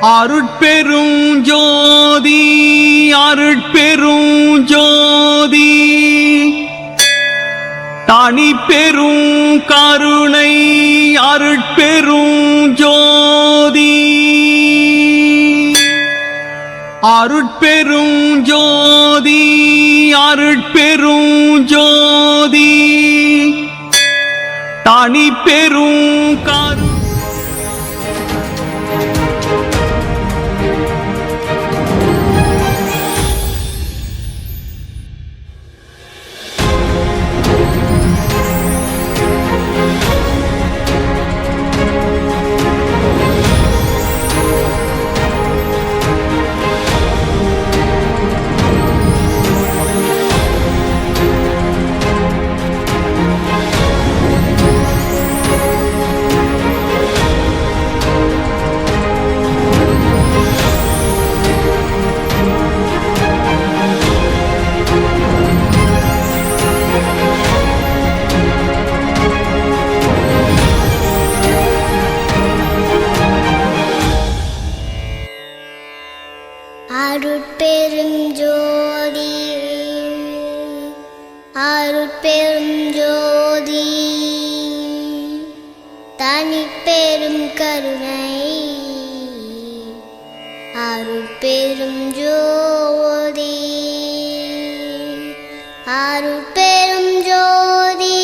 அருட்பெரும் ஜோதி அருட்பெரும் ஜோதி தனி பெரும் கருணை அருட்பெரும் ஜோதி அருட்பெரும் ஜோதி அருட்பெரும் ஜோதி தனி பெரும் கருணை அருட்பெரும் ஜோதி அருட்பெரும் ஜோதி தனிப்பெரும் கருணை அருட்பெரும் ஜோதி அருட்பெரும் ஜோதி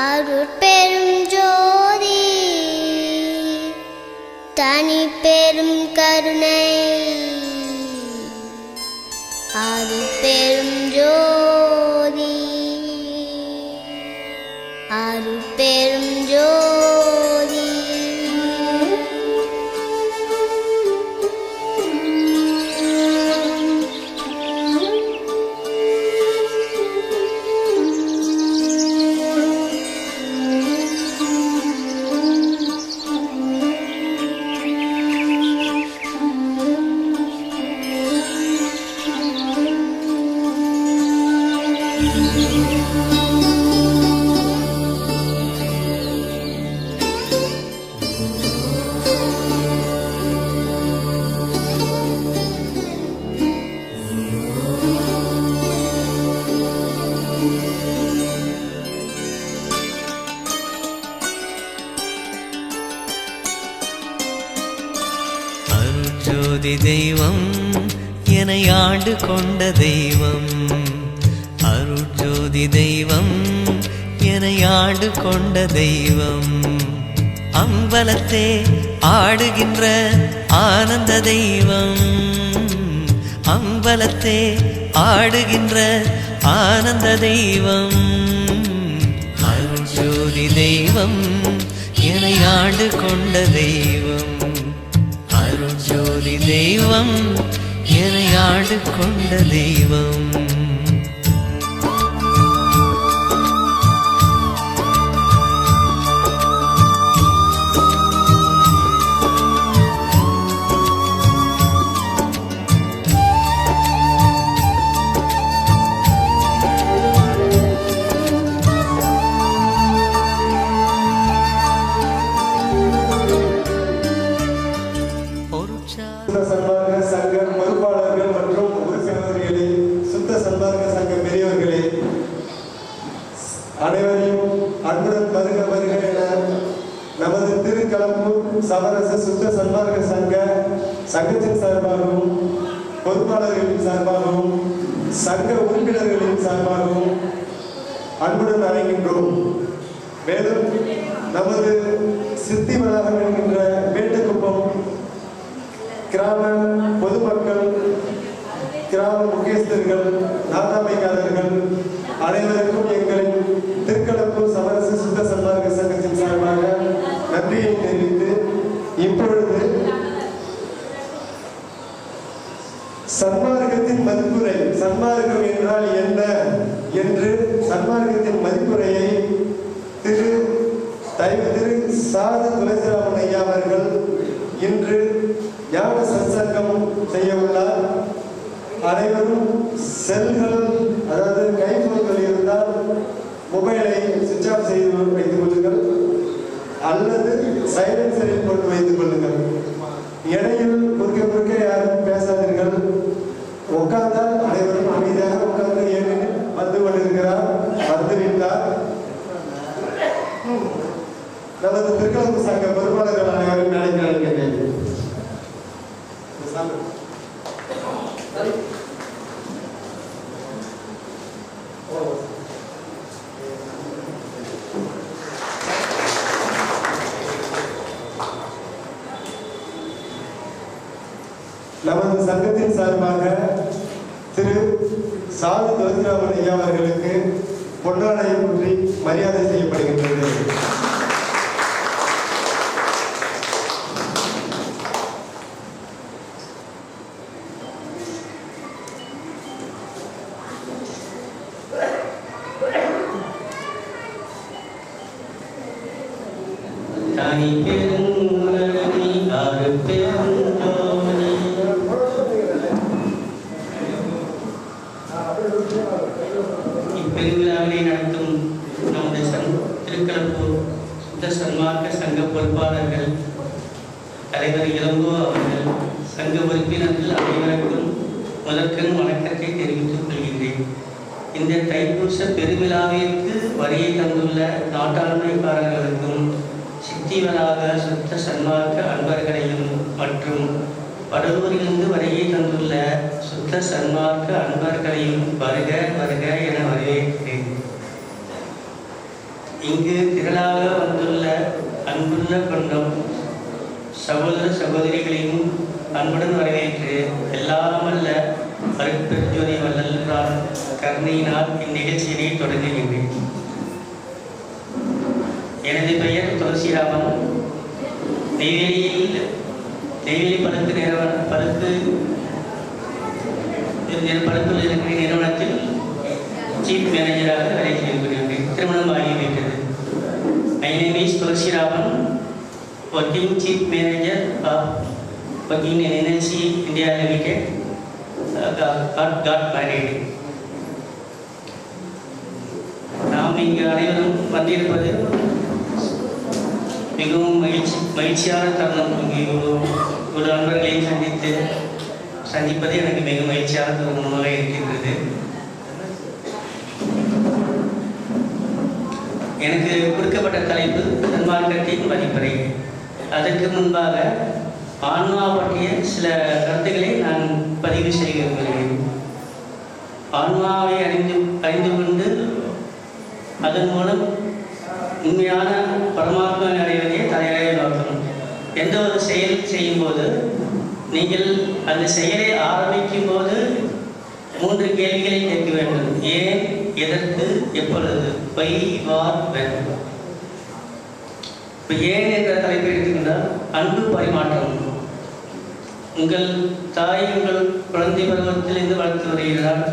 அருட்பெரும் ஜோதி தனிப்பெரும் கருணை அருட்பெரும் ஜோதி அருட்பெரும் ஜோதி ஜோதி தெய்வம் என்னை ஆண்டு கொண்ட தெய்வம் அருட்ஜோதி தெய்வம் என்னை ஆண்டு கொண்ட தெய்வம் அம்பலத்தே ஆடுகின்ற ஆனந்த தெய்வம் அம்பலத்தே ஆடுகின்ற ஆனந்த தெய்வம் அருட்ஜோதி தெய்வம் என்னை ஆண்டு கொண்ட தெய்வம் அருட்ஜோதி தெய்வம் என்னை ஆண்டு கொண்ட தெய்வம் அனைவரையும் அன்புடன் வருக வருக என நமது திருக்கலம்பூர் சமரச சுத்த சன்மார்க்க சங்கத்தின் சார்பாகவும் பொறுப்பாளர்களின் சார்பாகவும் சங்க உறுப்பினர்களின் சார்பாகவும் அன்புடன் அழைக்கின்றோம். மேலும் நமது சித்தி வளாகம் என்கின்ற மேட்டுக்குப்பம் கிராம பொதுமக்கள், கிராம முக்கியஸ்தர்கள், நாட்டாமைக்காரர்கள் அனைவருக்கும் எங்களின் திருக்கலம்பூர் சமரச சுத்த சன்மார்க்க சங்கத்தின் சார்பாக நன்றியை தெரிவித்து இப்பொழுது சன்மார்க்கத்தின் மதிப்புரை, சன்மார்க்கம் என்றால் என்ன என்று சன்மார்க்கத்தின் மதிப்புரையை திரு சாது துளசிராமன் ஐயா அவர்கள் இன்று ஞான சத்சங்கம் செய்ய உள்ளார். அனைவரும் செல்கள், அதாவது கைபோன்கள் இருந்தால் மொபைலை சுவிட்ச் ஆஃப் செய்து வைத்துக் கொள்ளுங்கள் அல்லது சைலன்சரில் போட்டு வைத்துக் கொள்ளுங்கள். இடையில் குறுக்க யாரும் பேசாதீர்கள். உட்கார்ந்தால் அனைவரும் அமைதியாக உட்கார்ந்து ஏனெனில் வந்து கொண்டிருக்கிறார், வந்துவிட்டார். நமது திருக்கலப்பு சங்க பொறுப்பாளர்கள் அனைவரும் வேலைக்கு அழைக்கின்றேன். நமது சங்கத்தின் சார்பாக திரு சாது துளசிராமன் ஐயா அவர்களுக்கு பொன்னாடை ஊற்றி மரியாதை செய்யப்படுகின்றது. இப்பெருவிழாவினை நடத்தும் நமது திருக்கலப்பூர் சுத்த சன்மார்க்க சங்க பொறுப்பாளர்கள் தலைவர் இளங்கோ அவர்கள், சங்க உறுப்பினர்கள் அனைவருக்கும் முதற்கண் வணக்கத்தை தெரிவித்துக் கொள்கின்றேன். இந்த தைப்பூச பெருவிழாவிற்கு வருகை தந்துள்ள நாட்டாண்மைக்காரர்களுக்கும் சித்திவராக சுத்த சன்மார்க்க அன்பர்களையும் மற்றும் வடலூரிலிருந்து வருகை தந்துள்ள சுத்த சன்மார்க்க அன்பர்களையும் வருக வருக என வரவேற்கிறேன். இங்கு திரளாக வந்துள்ள அன்புள்ள கொண்டம் சகோதர சகோதரிகளையும் அன்புடன் வரவேற்று எல்லாமல்ல அருட்பெருஞ்சோதி வள்ளலார் கருணையினால் இந்நிகழ்ச்சியினை தொடங்குகின்றேன். எனது பெயர் துளசிராமன். நெய்வேலி பழுத்து இருக்கிற நிறுவனத்தில் சீஃப் மேனேஜராக வேலை செய்து கொண்டிருக்கிறேன். திருமணம் ஆகிவிட்டது. My name is Thulasiraman, working chief manager of working in NLC India Limited. Got married. நாம் இங்கு அனைவரும் வந்திருப்பது மிகவும் மகிழ்ச்சியான தருணம். இங்கு ஒரு நண்பர்களையும் சந்திப்பது எனக்கு மிக மகிழ்ச்சியான தருணமாக இருக்கின்றது. எனக்கு கொடுக்கப்பட்ட தலைப்பு சன்மார்க்கத்தின் மதிப்புரை. அதற்கு முன்பாக ஆன்மா பற்றிய சில கருத்துக்களை நான் பதிவு செய்ய விரும்புகிறேன். ஆன்மாவை அறிந்து கொண்டு அதன் மூலம் உண்மையான பரமாத்மா அடைவதே தலையாய நோக்கம். எந்த ஒரு செயல் செய்யும்போது நீங்கள் அந்த செயலை ஆரம்பிக்கும் போது 3 கேள்விகளை கேட்க வேண்டும். ஏன், எதற்கு, எப்பொழுது, வை, வார், வென். இப்போ ஏன் என்ற தலைப்பை எடுத்துக்கொண்டால் அன்பு பரிமாற்றம். உங்கள் தாய் உங்கள் குழந்தை பருவத்திலிருந்து வளர்த்து வருகிறார்,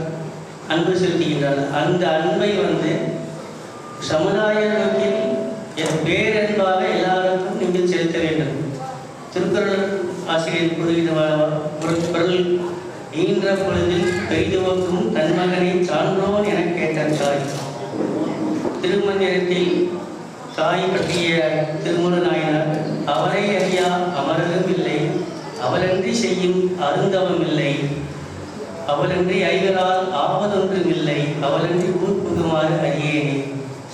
அன்பு செலுத்துகின்றார். அந்த அன்பை சமுதாய நோக்கில் பேரன்பாக எல்லாருக்கும் நீங்கள் செலுத்த வேண்டும். திருக்குறள் ஆசிரியர் குரல் ஈன்ற பொழுதில் பெய்துவக்கும் தன்மகனை சான்றோன் என கேட்ட தாய். திருமந்திரத்தில் தாய் பற்றிய திருமூல நாயனார், அவரை அறியா அமரரும் இல்லை, அவளன்றி செய்யும் அருந்தவம் இல்லை, அவளன்றி ஐவரால் ஆவதொன்றும் இல்லை, அவளன்றி ஊர்புகுமாறு அறியேனே.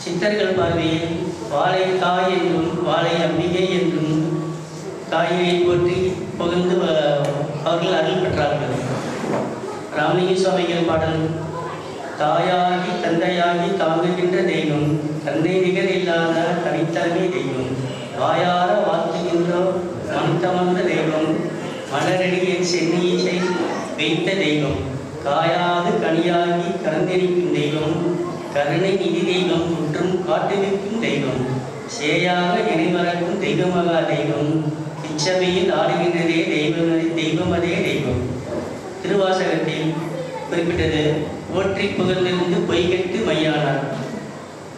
சித்தர்கள் பார்வையில் வாழை தாய் என்றும் வாழை அம்பிகை என்றும் தாயை போற்றி புகழ்ந்து அவர்கள் அருள் பெற்றார்கள். ராமலிங்க சுவாமிகள் பாடல், தாயாகி தந்தையாகி தாங்குகின்ற தெய்வம், தந்தை நிகர் இல்லாத தனித்தன்மை தெய்வம், வாயார வாழ்த்துகின்றோ மனத்தமர்ந்த தெய்வம், மலரடியின் சென்னியை வைத்த தெய்வம், காயாது கனியாகி கலந்தெரிக்கும் தெய்வம், கருணை நிதி தெய்வம், குற்றம் காட்டுவிக்கும் தெய்வம், சேயாக இணைமறக்கும் தெய்வமகா தெய்வம், இச்சபையில் ஆடுகின்றதே தெய்வம் அதே தெய்வம். திருவாசகத்தில் குறிப்பிட்டது, போற்றி புகழ்ந்திருந்து பொய்கட்டு மையானார்.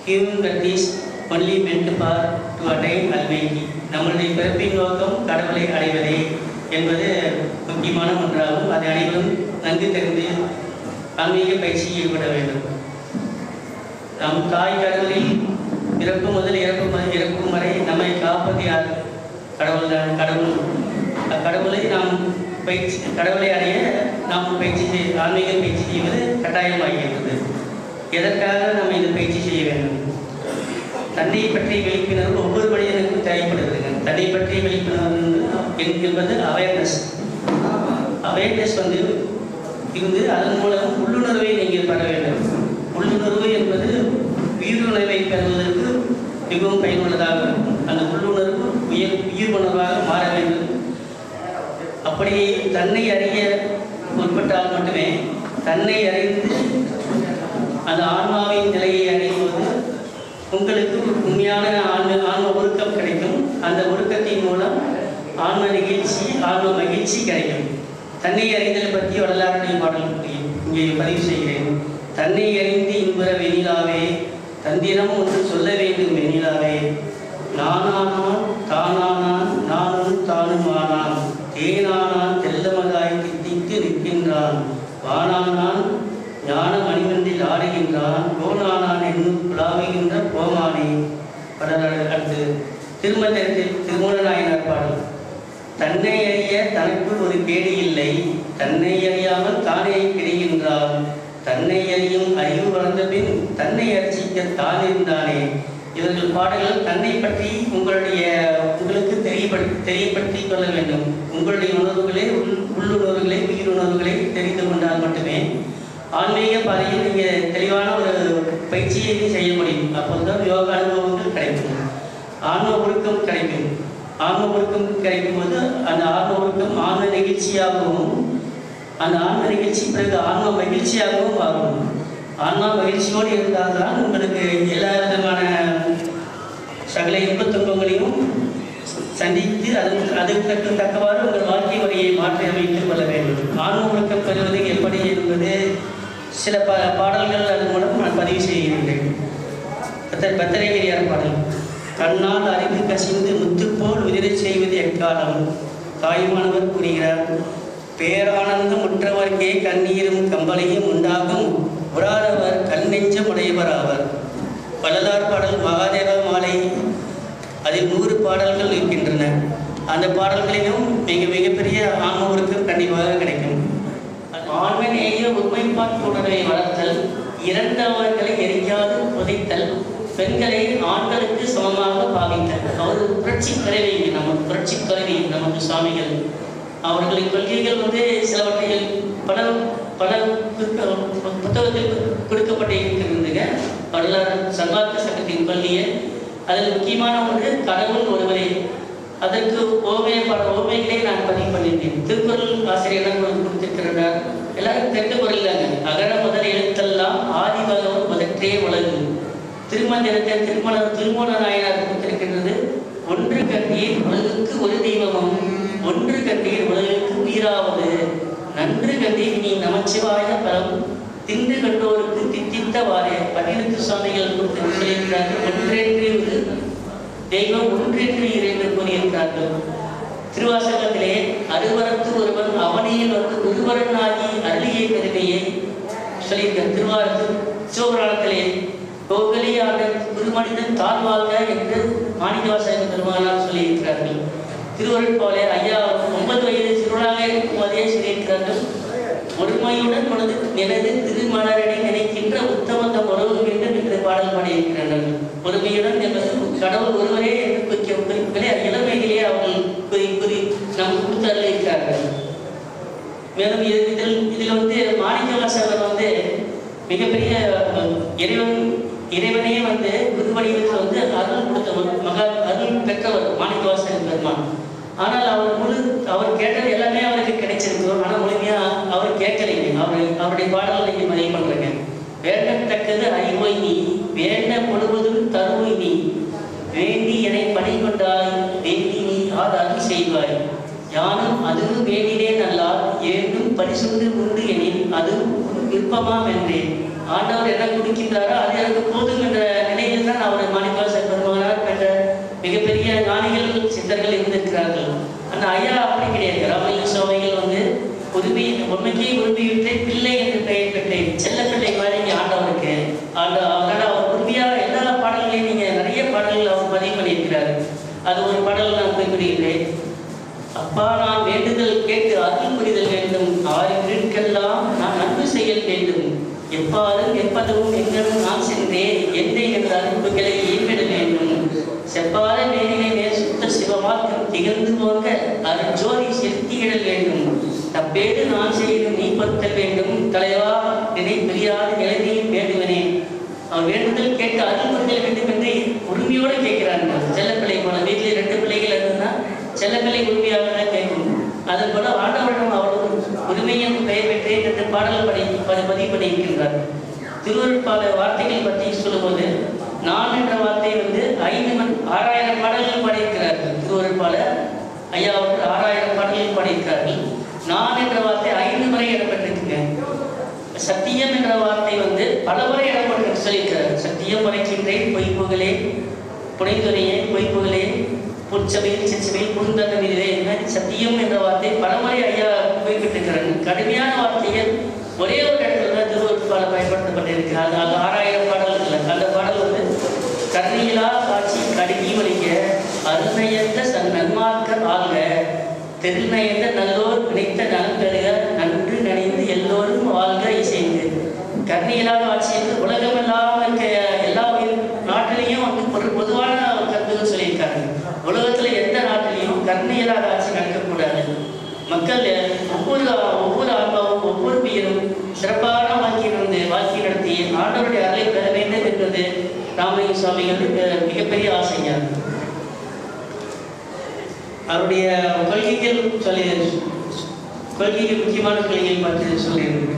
Human that is only meant for to attain almighty. நம்மளுடைய பிறப்பின் நோக்கம் கடவுளை அடைவதே என்பது முக்கியமான ஒன்றாகும். அதை அனைவரும் நன்கு தெரிந்து ஆன்மீக பயிற்சியில் ஈடுபட வேண்டும். நம் தாய் கடவுளில் பிறப்பு முதல் இறக்கும் வரை நம்மை காப்பது யார்? கடவுள் தான். கடவுள் கடவுளை நாம் கடவுளை அடைய நாம் ஆன்மீக பயிற்சி செய்வது கட்டாயமாகிறது. எதற்காக நாம் இந்த பயிற்சி செய்ய வேண்டும்? தன்னை பற்றிய விழிப்புணர்வு ஒவ்வொரு மனிதனுக்கும் தேவைப்படுதுங்க. தன்னை பற்றிய விழிப்புணர்வு என்பது அவேர்னஸ் இருந்து அதன் மூலம் உள்ளுணர்வை நீங்கள் பெற வேண்டும். உள்ளுணர்வு என்பது உயிருணர்வை பெறுவதற்கு மிகவும் பயனுள்ளதாக இருக்கும். அந்த உள்ளுணர்வு உயிர் உணர்வாக மாற வேண்டும். அப்படி தன்னை அறிய முற்பட்டால் மட்டுமே தன்னை அறிந்து அந்த ஆன்மாவின் நிலையை அறிவது உங்களுக்கு உண்மையான ஆன்ம ஒழுக்கம் கிடைக்கும். அந்த ஒழுக்கத்தின் மூலம் ஆன்ம மகிழ்ச்சி கிடைக்கும். தன்னை அறிதல் பற்றி வரலாற்று பாடல் இங்கே பதிவு செய்கிறேன். தன்னை அறிந்து இன்புற வெண்ணிலாவே, தந்திரம் ஒன்று சொல்ல வேண்டும் வெண்ணிலாவே, நானானான் தானானான் நானும் தானும் ஆனான், தேனானான் தெல்லமதாய் தித்தித்து நிற்கின்றான், வானானான் ஞான மணிமன்றில் ஆடுகின்றான், கோனானான் என்னும் புலாவுகின்ற கோமானே. அடுத்து திருமணத்தில் திருமூலநாயனார் பாடல். தன்னை அறிய தனக்குள் ஒரு கேடு இல்லை, தன்னை அறியாமல் தானே கிடைக்கின்றான், தன்னை அறியும் அறிவு வளர்ந்த பின் தன்னை அர்ச்சிக்க தான் இருந்தானே. இவர்கள் பாடல்கள் தன்னை பற்றி உங்களுக்கு தெரியப்படுத்திக் கொள்ள வேண்டும். உங்களுடைய உணர்வுகளை உள்ளுணர்வுகளை உயிருணர்வுகளை தெரிந்து கொண்டால் மட்டுமே ஆன்மீக பாதையில் நீங்கள் தெளிவான ஒரு பயிற்சியை செய்ய முடியும். அப்போதுதான் யோகா அனுபவங்கள் கிடைக்கும், ஆன்ம ஒழுக்கம் கிடைக்கும். ஆன்ம ஒழுக்கம் கிடைக்கும் போது அந்த ஆன்ம ஒழுக்கம் ஆன்ம நிகழ்ச்சியாகவும், அந்த ஆன்ம நிகழ்ச்சி பிறகு ஆன்ம மகிழ்ச்சியாகவும் மாறும். ஆன்மா மகிழ்ச்சியோடு இருந்தால் தான் உங்களுக்கு எல்லா விதமான சகல இன்பத் துன்பங்களையும் சந்தித்து அதற்கு தக்கவாறு உங்கள் வாழ்க்கை முறையை மாற்றி அமைத்துக் கொள்ள வேண்டும். ஆன்ம ஒழுக்கம் பெறுவது எப்படி என்பது சில பாடல்கள் அதன் மூலம் நான் பதிவு செய்கின்றேன். பத்திரகிரியார் பாடல். கண்ணால் அறிந்து கசிந்து முத்துப்போல் உதிரை செய்வது எக்காலம், தாய்மானவர் கூறுகிறார். பேரானந்தம் முற்றவர்க்கே கண்ணீரும் கம்பளையும் உண்டாகும், உறாதவர் கண்ணெஞ்சம் உடையவர் ஆவர். வள்ளலார் பாடல் மகாதேவ மாலை. அதில் 100 பாடல்கள் இருக்கின்றன. அந்த பாடல்களிலும் மிகப்பெரிய ஆன்ம ஒழுக்கம் கண்டிப்பாக கிடைக்கும். ஆன்மநேய ஒருமைப்பாட்டுடனை வளர்த்தல், இறந்தவர்களை எரிக்காது புதைத்தல், பெண்களை ஆண்களுக்கு சமமாக பாவித்தல். அவர் புரட்சி கருவி நமக்கு சுவாமிகள். அவர்களின் கொள்கைகள் சிலவற்றையில் பல புத்தகத்தில் கொடுக்கப்பட்டிருக்கின்றன. வரலாறு சன்மார்க்க சங்கத்தின் கொள்கையை அதில் முக்கியமான ஒன்று கடவுள் ஒருவரே. அதற்கு ஓமைகளே நான் பதிவு பண்ணியிருக்கேன். திருக்குறள் ஆசிரியர் கொடுத்திருக்கிறார். எல்லாரும் தெரிந்து குரல் அகர முதல் எழுத்தெல்லாம் ஆதி பகவன் முதற்றே உலகு. திருமந்திரத்தில் திருமூல நாயனார் கொடுத்திருக்கின்றது. ஒன்று கண்டீர் உலகுக்கு ஒரு தெய்வமும், ஒன்று கண்டீர் உலகுக்கு உயிராவது, நன்று கண்டீர் நீ நமச்சிவாய பலம், தின்று கண்டோருக்கு தித்தித்தவாறே. பதினெட்டு சுவாமிகள் சொல்லியிருக்கிறார்கள். ஒன்றென்று தெய்வம், ஒன்றென்று இறைவன் கூறியிருக்கிறார்கள். திருவாசகத்திலே அறுவரத்து ஒருவன் அவனியில் ஒருவரன் ஆகி அருளியை பெருமையை சொல்லியிருக்கிறார். சிவபுராணத்திலே கோகலியான குருமனிதன் தான் வாழ்க என்று மாணிக்கவாசக பெருமானார் சொல்லியிருக்கிறார்கள். திருவருட்பாலே ஐயா 9 வயது சிறுவனாக இருக்கும் போதே சொல்லியிருக்கிறார்கள். ஒருமையுடன் எனது திருமலரடி நினைக்கின்ற உத்தமந்தம் உறவு வேண்டும் என்று பாடல் பாடியிருக்கிறார்கள். ஒருமையுடன் என்பது கடவுள் ஒருவரே என்று குறிப்பிட்ட இளமையிலேயே அவர்கள் நமக்கு கொடுத்து இருக்கிறார்கள். மேலும் இதில் மாணிக்கவாசகர் மிகப்பெரிய இறைவனையே குருவடிவத்தில் அருள் கொடுத்தவர், அருள் பெற்றவர் மாணிக்கவாசகர் பெருமான். ஆனால் அவர் கேட்டது எல்லாமே அவருக்கு கிடைச்சிருக்கோம். ஆனால் முழுமையா அவர் கேட்கலைங்க. அவருடைய பாடல் நீங்க மதியம் பண்றீங்க. வேண்டத்தக்கது அறிவோய் நீ, வேண்ட முழுவதும் தருவோய் நீ, வேண்டி என்னை பணி கொண்டாய், வேண்டி நீ ஆதாரம் செய்வாய், யானும் அதுவும் வேண்டினேன் அல்லால் ஏண்டும் பரிசுண்டு உண்டு எனில் அதுவும் விருப்பமாம் என்றேன். ஆண்டவர் என்ன கொடுக்கின்றாரோ அது எனக்கு போதும் என்ற நிலையில் தான் அவர் மாணிக்கவாசகர் பெருமானார் என்ற மிகப்பெரிய ஞானிகள் சித்தர்கள் இருந்திருக்கிறார்கள். அந்த ஐயா அப்படி கிடையாது. ராமலிங்க சுவாமிகள் உண்மைக்கு உரிமையிட்டு பிள்ளை என்று பெயர் பெற்றேன், செல்ல பிள்ளை மாதிரி ஆண்டவருக்கு. அதனால அவர் உறுதியாக எல்லா பாடல்களையும் நிறைய பாடல்கள் அவர் பதிவு பண்ணியிருக்கிறார். அது ஒரு பாடல் நான் குறிப்பிடுகிறேன். அப்பா, நான் வேண்டுதல் கேட்டு அருள் புரிதல் வேண்டும். ஆயிரங்களுக்கெல்லாம் நான் நன்மை செய்ய வேண்டும். எப்பாரும் எப்பதும் எங்கனும் நான் சென்றேன். என்னை என்ற அன்புகளை ஈர்விட வேண்டும். செப்பார மேலே மேல் சுத்த சிவமாக்கம் திகழ்ந்து போங்க அருஜோதி செலுத்தியிடல் வேண்டும். தப்பேடு நான் செய்தும் நீ பொறுத்தல் வேண்டும். தலைவா, நினை பிரியாது நிலைமையும் வேண்டுவனே. அவர் வேண்டுதல் கேட்டு அருள் புரிதல் வேண்டும் என்று உரிமையோடு கேட்கிறார்கள். செல்லப்பிள்ளை போல வீட்டில் 2 பிள்ளைகள் இருந்தால் செல்லப்பிள்ளை உரிமையாக தான் கேட்கும். அதன் போல ஆண்டவரிடம் அவர்கள் உரிமையின் பெயர் பெற்றேன் என்று பாடல் பதிவு பண்ணியிருக்கின்றார். திருவருட்பால வார்த்தைகள் பற்றி சொல்லும்போது நான் என்ற வார்த்தை 6000 பாடல்கள் பாடியிருக்கிறார்கள். திருவருட்பால ஐயா அவர்கள் 6000 பாடல்கள் பாடியிருக்கிறார்கள். நான் என்ற வார்த்தை 5 முறை இடம்பெற்றிருக்குங்க. சத்தியம் என்ற வார்த்தை பல முறை இடம்பெற்று சொல்லியிருக்கிறார். சத்தியம் மறைக்கின்றேன் பொய்ப்புகளே புனைந்துரையே பொய்ப்புகளே புற்சபையில் சிற்சபையில் புரிந்தகமிலே. சத்தியம் என்ற வார்த்தை பலமுறை ஐயா குறிப்பிட்டிருக்கிறார். கடுமையான வார்த்தைகள் ஒரே ஒரு இடத்துல தான் திருவருட்பால பயன்படுத்தப்பட்டிருக்கிறார். அது 6000 பாடல்கள் இல்லை. அந்த பாடல் கருணையிலா காட்சி கடுகி வலிக்க அருணையற்ற நன்மார்க்க ஆள்க தெருநயந்த நல்லோர் நினைத்த நலம் பெறுக நன்று நினைந்து எல்லோரும் வாழ்க இசைந்து. கருணையிலாத ஆட்சி என்று உலகமெல்லாம் இருக்க எல்லா நாட்டிலையும் ஒரு பொதுவான கருத்துகள் சொல்லியிருக்காங்க. உலகத்தில் எந்த நாட்டிலையும் கருணையில்லாத ஆட்சி நடக்கக்கூடாது. மக்கள் ஒவ்வொரு ஆன்மாவும் ஒவ்வொரு உயிரும் சிறப்பான வாழ்க்கை நடத்தி ஆண்டவருடைய அருளை பெற வேண்டும் என்பது ராமலிங்க சுவாமிகளுக்கு மிகப்பெரிய ஆசைங்க. அவருடைய கொள்கைகள் முக்கியமான கொள்கைகள் பற்றி சொல்லியிருக்கு.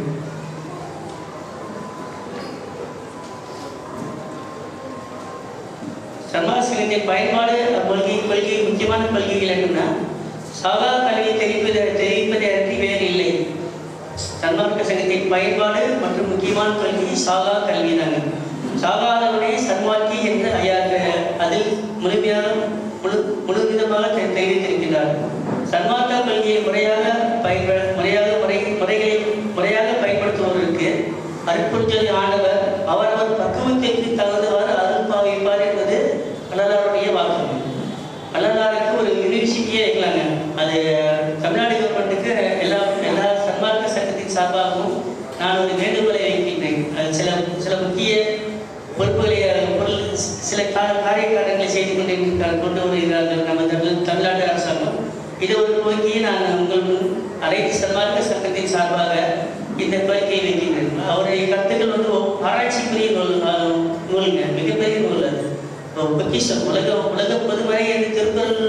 சன்மார்க்க பயன்பாடு கொள்கை முக்கியமான கொள்கைகள் என்னன்னா, சாகா கல்வியை தெரிவிப்பதை அன்றி வேறு இல்லை. சன்மார்க்க சங்கத்தின் பயன்பாடு மற்றும் முக்கியமான கொள்கை சாகா கல்வி தாங்க. சாகாதவனே சன்மார்க்கி என்று ஐயா அதில் முழுவிதமாக தெரிவித்திருக்கிறார். சன்மார்க்க கொள்கையை முறையாக பயன்படுத்துவதற்கு அருட்புரிஞ்சொலி ஆண்டவர் அவரவர் பக்குவத்திற்கு தகுந்தவாறு அருள் பாவிப்பார் என்பது வள்ளலாருடைய வாக்கு. வள்ளலாருக்கு ஒரு யூனிவர்சிட்டியே இருக்கலாங்க. அது தமிழ்நாடு கவர்மெண்ட்டுக்கு எல்லா சன்மார்க்க சங்கத்தின் சார்பாகவும் நான் ஒரு வேண்டுகோளை வைக்கின்றேன். அது சில முக்கிய பொறுப்புகளை சில காரியங்களை செய்து கொண்டு வருகிறார்கள் நம்ம தமிழ்நாடு அரசாங்கம். இது ஒரு கோரிக்கையை நான் உங்கள் அனைத்து சன்மார்க்க சங்கத்தின் சார்பாக இந்த கோரிக்கையை வைக்கின்றேன். அவருடைய கருத்துக்கள் ஆராய்ச்சிக்குரிய நூலுங்க, மிகப்பெரிய நூல். அது பொக்கிஷம் உலக பொதுமறை என்று திருக்குறள்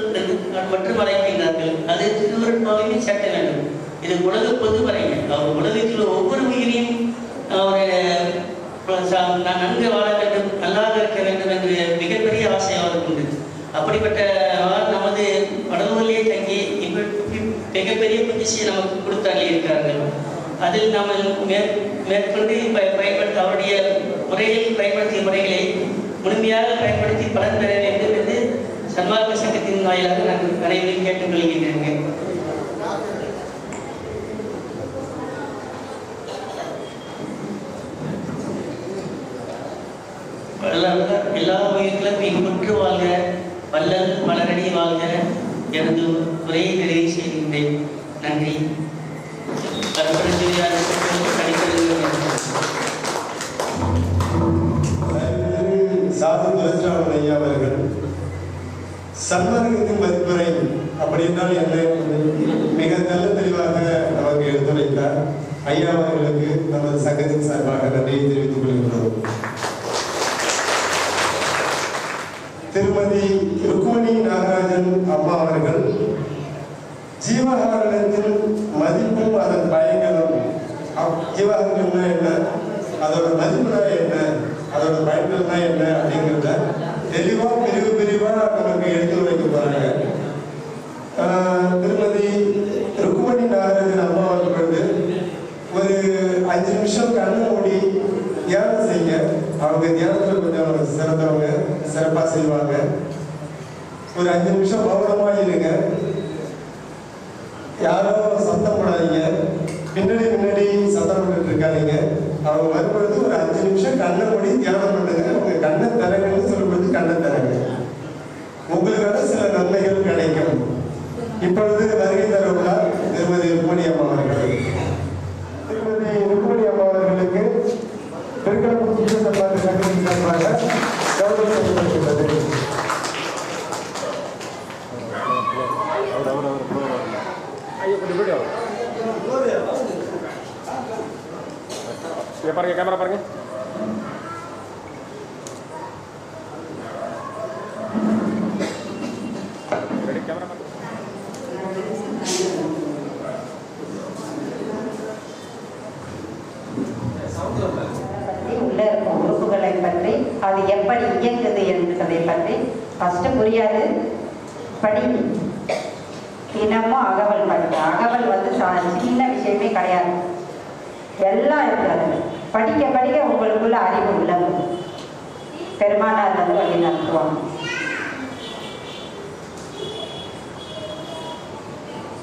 மற்றும் அழைக்கின்றார்கள். அது திருவருட்பாவையுமே சேர்க்க வேண்டும். இது உலக பொதுமறைங்க. அவர் உலகத்தில் ஒவ்வொரு உயிரையும் நான் நன்கு வாழ வேண்டும், நல்லாக இருக்க வேண்டும் என்று மிகப்பெரிய ஆசை அவருக்கு உண்டு. அப்படிப்பட்ட நமது வடலூரிலே தங்கி மிகப்பெரிய பொக்கிஷத்தை நமக்கு கொடுத்தாங்க இருக்கிறார்கள். அதில் நாம் மேற்கொண்டு பயன்படுத்த அவருடைய பயன்படுத்திய முறைகளை முழுமையாக பயன்படுத்தி பலன் பெற வேண்டும் என்று சன்மார்க்க சங்கத்தின் வாயிலாக நான் அனைவரையும் கேட்டுக்கொள்கின்றேன். எல்லா உயிர்களும் இன்புற்று வாழ்க, வல்லல் மலரடி வாழ்க எனது உரையை நிறைவு செய்கின்றேன். நன்றி. சாது துரைசாமி ஐயா அவர்கள் சன்மார்க்கத்தின் மதிப்புரை அப்படி என்றால் என்ன மிக நல்ல தெளிவாக நமக்கு எடுத்துரைத்தார். ஐயா அவர்களுக்கு நமது சங்கத்தின் சார்பாக நன்றியை தெரிவித்துக் கொள்கின்றோம். திருமதி ருக்மணி நாகராஜன் அம்மா அவர்கள் ஜீவகாரணத்தின் மதிப்பும் அதன் பயன்களும், ஜீவகாரணம்னா என்ன, அதோட மதிப்புனா என்ன, அதோட பயன்கள்னா என்ன அப்படிங்கிறத தெளிவாக பிரிவாக நமக்கு எடுத்து வைக்க போறாங்க. திருமதி ருக்மணி நாகராஜன் அம்மா அவர்கள் ஒரு 5 நிமிஷம் கண்ணை மூடி தியானம் செய்ய. அவங்க தியானத்தில் கொஞ்சம் சிறந்தவங்க, சிறப்பாக செய்வாங்க. ஒரு 5 நிமிஷம் மௌனமாக இருங்க. யாரும் சத்தம் போடாதீங்க. பின்னாடி சத்தம் போட்டு இருக்காதீங்க. அவங்க வரும்பொழுது ஒரு 5 நிமிஷம் கண்ணை மூடி தியானம் பண்ணுங்க. உங்க கண்ணை தரங்கன்னு சொல்லும்பொழுது கண்ணை தரங்க. உங்களுக்கான சில நன்மைகள் கிடைக்கும். இப்பொழுது வருகை தருகிறார் திருமதி ருக்மணி அம்மா அவர்கள். திருமதி ருக்மணி அம்மா அவர்களுக்கு திருக்கணம் சம்பாதி சங்கத்தின் சார்பாக கௌரவம் செய்யப்பட்டுள்ளது. பாருங்க, கேமரா பாருங்க. உள்ள இருக்கும் உறுப்புகளை பற்றி அது எப்படி இயங்குது என்பதை பற்றி ஃபர்ஸ்ட் புரியாது. படி தினமும் அகவல் படிக்க. அகவல் வந்து சின்ன விஷயமே கிடையாது, எல்லாம் இருக்காது. படிக்க படிக்க உங்களுக்குள்ள அறிவு விளங்கும். பெருமானார் வந்து வழி நடத்துவாங்க.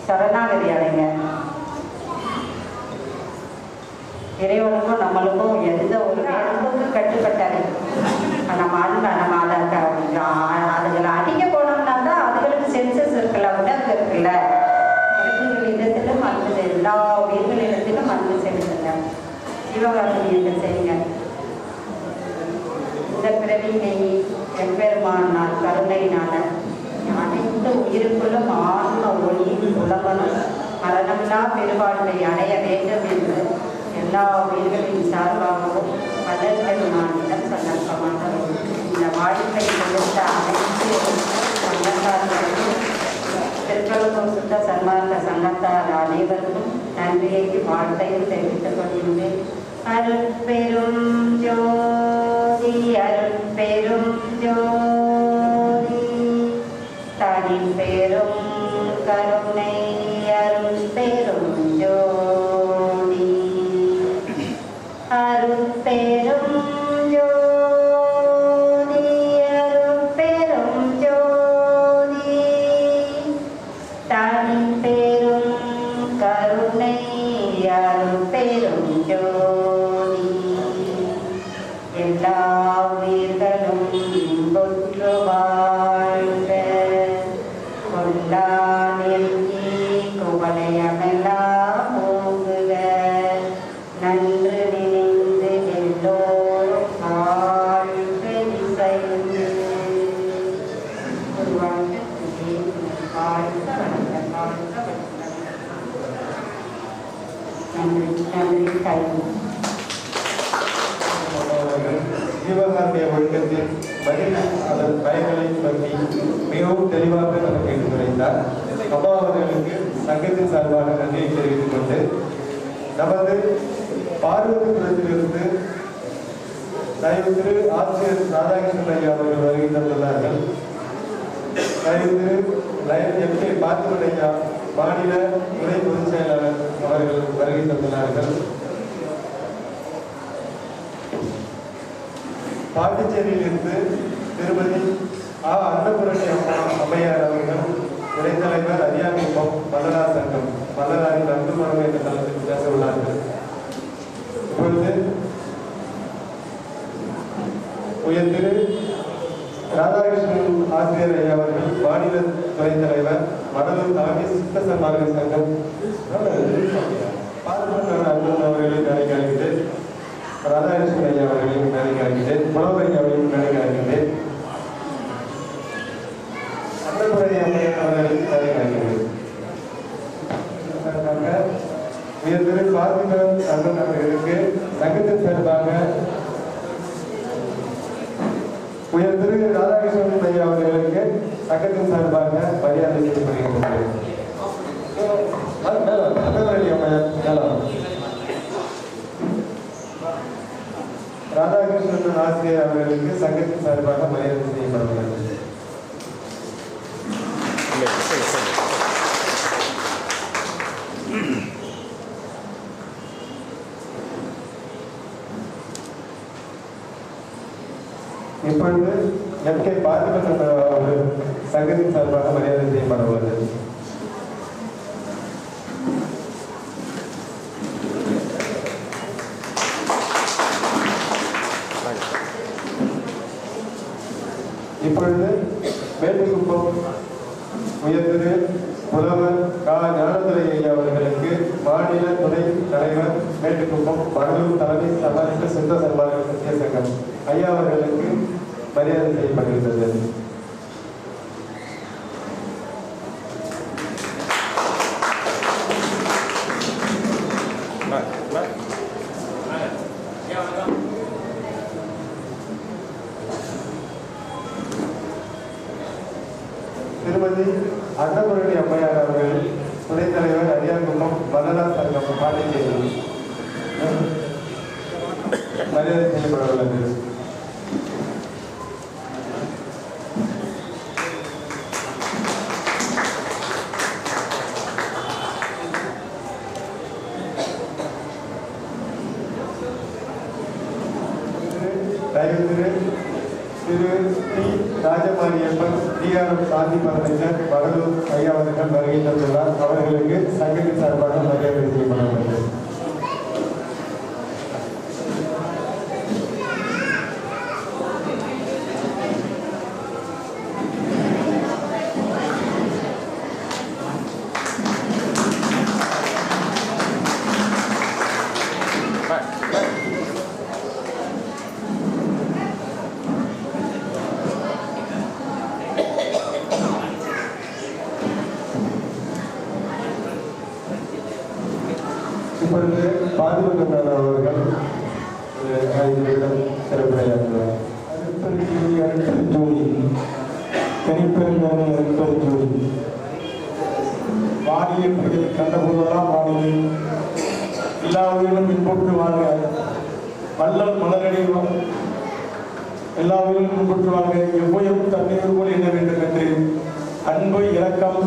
சரணாகதி அடைங்க. இறைவனுக்கும் நம்மளுக்கும் எந்த ஒரு அன்புக்கு கட்டுப்பட்டாரு. நம்ம அன்பை நம்ம அதுகளை அடிக்க போனோம்னா தான் அதுகளுக்கு சென்சஸ் இருக்குல்ல, உடம்பு இருக்குல்ல. இடத்திலும் அன்பு எல்லா உயிர்களிடத்திலும் அன்பு செலுத்துங்க. சிவகாசியத்தை செய்யுங்க. இந்த பிறவினை எம்பெருமானால் கருணையினால அனைத்து உயிருக்குள்ளும் ஆன்ம ஒளி உலகனும் மரணமில்லா பெருவாழ்வை அடைய வேண்டும் என்று எல்லா உயிர்களின் சார்பாகவும் மலர் பெருமானிடம் சந்தர்ப்பமாக இந்த வாழ்க்கை கொடுத்த அனைத்து சங்கத்தார்களுக்கும் திருக்கழுக்கூர் சுத்த சன்மார்க்க சங்கத்தார் அனைவருக்கும் நன்றியை வாழ்த்தையும் தெரிவித்துக் கொள்கின்றேன். அருட்பெரும் ஜோதி அருட்பெரும் ஜோதி தனி பெரும் கருணை அருட்பெரும் ஜோதி அருட்பெரும் ஜோதி அருட்பெரும் ஜோதி தனி பெரும் கருணை அருட்பெரும் ஜோதி எல்லா உயிர்களும் ஒன்று வாழ்க கொல்லா நெருங்கி குவலயமெல்லாம் போகுக நன்று நினைந்து எல்லோரும் வாழ்க இசைந்து உருவாக வாழ்க வளர்க வாழ்க வளர்க. நன்றி நன்றி கைது. ஜீவகாருண்ய ஒழுக்கத்தில் பதில் அதன் பயன்களை பற்றி மிகவும் தெளிவாக நமக்கு எடுத்துரைத்தார். அம்மா அவர்களுக்கு சங்கத்தின் சார்பாக நன்றியை தெரிவித்துக் கொண்டு நமது பார்வதிபுரத்திலிருந்து தயவு திரு ஆசிரியர் ராதாகிருஷ்ணன் ஐயா அவர்கள் வருகை தந்துள்ளார்கள். தயவு திரு எம்.கே. பார்த்திபன் ஐயா மாநில துணை பொதுச் செயலாளர் அவர்கள் வருகை தந்துள்ளார்கள். பாண்டிச்சேரியிலிருந்து திருமதி அன்னபூரணி அம்மையார் அவர்கள் இடைத்தலைவர் அரியாங்குப்பம் மல்லரார் சங்கம் மல்லராரின் அன்பு மரம் என்ற தளத்தில் பேச உள்ளார்கள். இப்பொழுது உயர் திரு ராதாகிருஷ்ணன் ஆசிரியர் ஐயா அவர்கள் மாநில துணைத் தலைவர் வடலூர் தலைமை சுத்த சன்மார்க்க சங்கம் அவர்களின் வேலைக்கு அழைக்கிறேன். ராதாகிருஷ்ணன் ஐயா அவர்களையும் வேலைக்கு அழைக்கிறேன். புலவர் ஐயாவையும் வேலைக்கு அழைக்கிறேன். அன்னபுரணி அம்மையார் அவர்களையும் வேலைக்கு அழைக்கிறேன். உயர் திரு பார்த்திபன் அண்ணன் அவர்களுக்கு சங்கத்தின் சார்பாக உயர் திரு ராதாகிருஷ்ணன் ஐயா அவர்களுக்கு சங்கத்தின் சார்பாக மரியாதை செய்யப்படுகிறது. ராதாகிருஷ்ணன் ஆசிரியர் அவர்களுக்கு சங்கத்தின் சார்பாக மரியாதை செய்யப்படுகிறது. இப்பொழுது எம்.கே. பார்த்திபன் அவர்கள் சங்கத்தின் சார்பாக மரியாதை செய்யப்பட உள்ளது. இப்பொழுது மேட்டுக்குப்பம் உயர்திரு புலவர் கா. ஞானதுரை ஐயா அவர்களுக்கு மாநில துணை தலைவர் மேட்டுக்குப்பம் மகளூர் தலைமை சமாளித்த சுத்த சன்மார்க்க சத்திய சங்கம் ஐயா அவர்களுக்கு மரியாதை செய்யப்படுகிறது. திருமதி அன்னபுரணி அம்மையார் அவர்கள் துணைத் தலைவர் அரியாங்குப்பம் வள்ளலார் சங்கம் பாண்டிச்சேரி மரியாதை செய்யப்பட உள்ளது. திரு டி. ராஜமாரியப்பன் டிஆர்எம் சாந்தி பரமேஸ்வர் மகளூர் ஐயா அவர்கள் வருகை தந்துள்ளார். அவர்களுக்கு சங்கத்தின் சார்பாக மரியாதை செய்யப்பட இப்பொழுது பாதுகாப்பு அவர்கள் 5 நிமிடம் சிறப்புரையாற்றுவார். ஜோதி தனிப்பெருங்கான அருட்பெரு ஜோதி வானிலை புயல் கண்டபோதெல்லாம் வானிலை எல்லா உயிரிலும் பின்பற்று வாங்க வள்ளல் மலரடி எல்லா உயிரிலும் பின்பற்று வாங்க எவ்வுயிரும் தண்ணீர் போல் எண்ண வேண்டும் என்று அன்பு இரக்கம்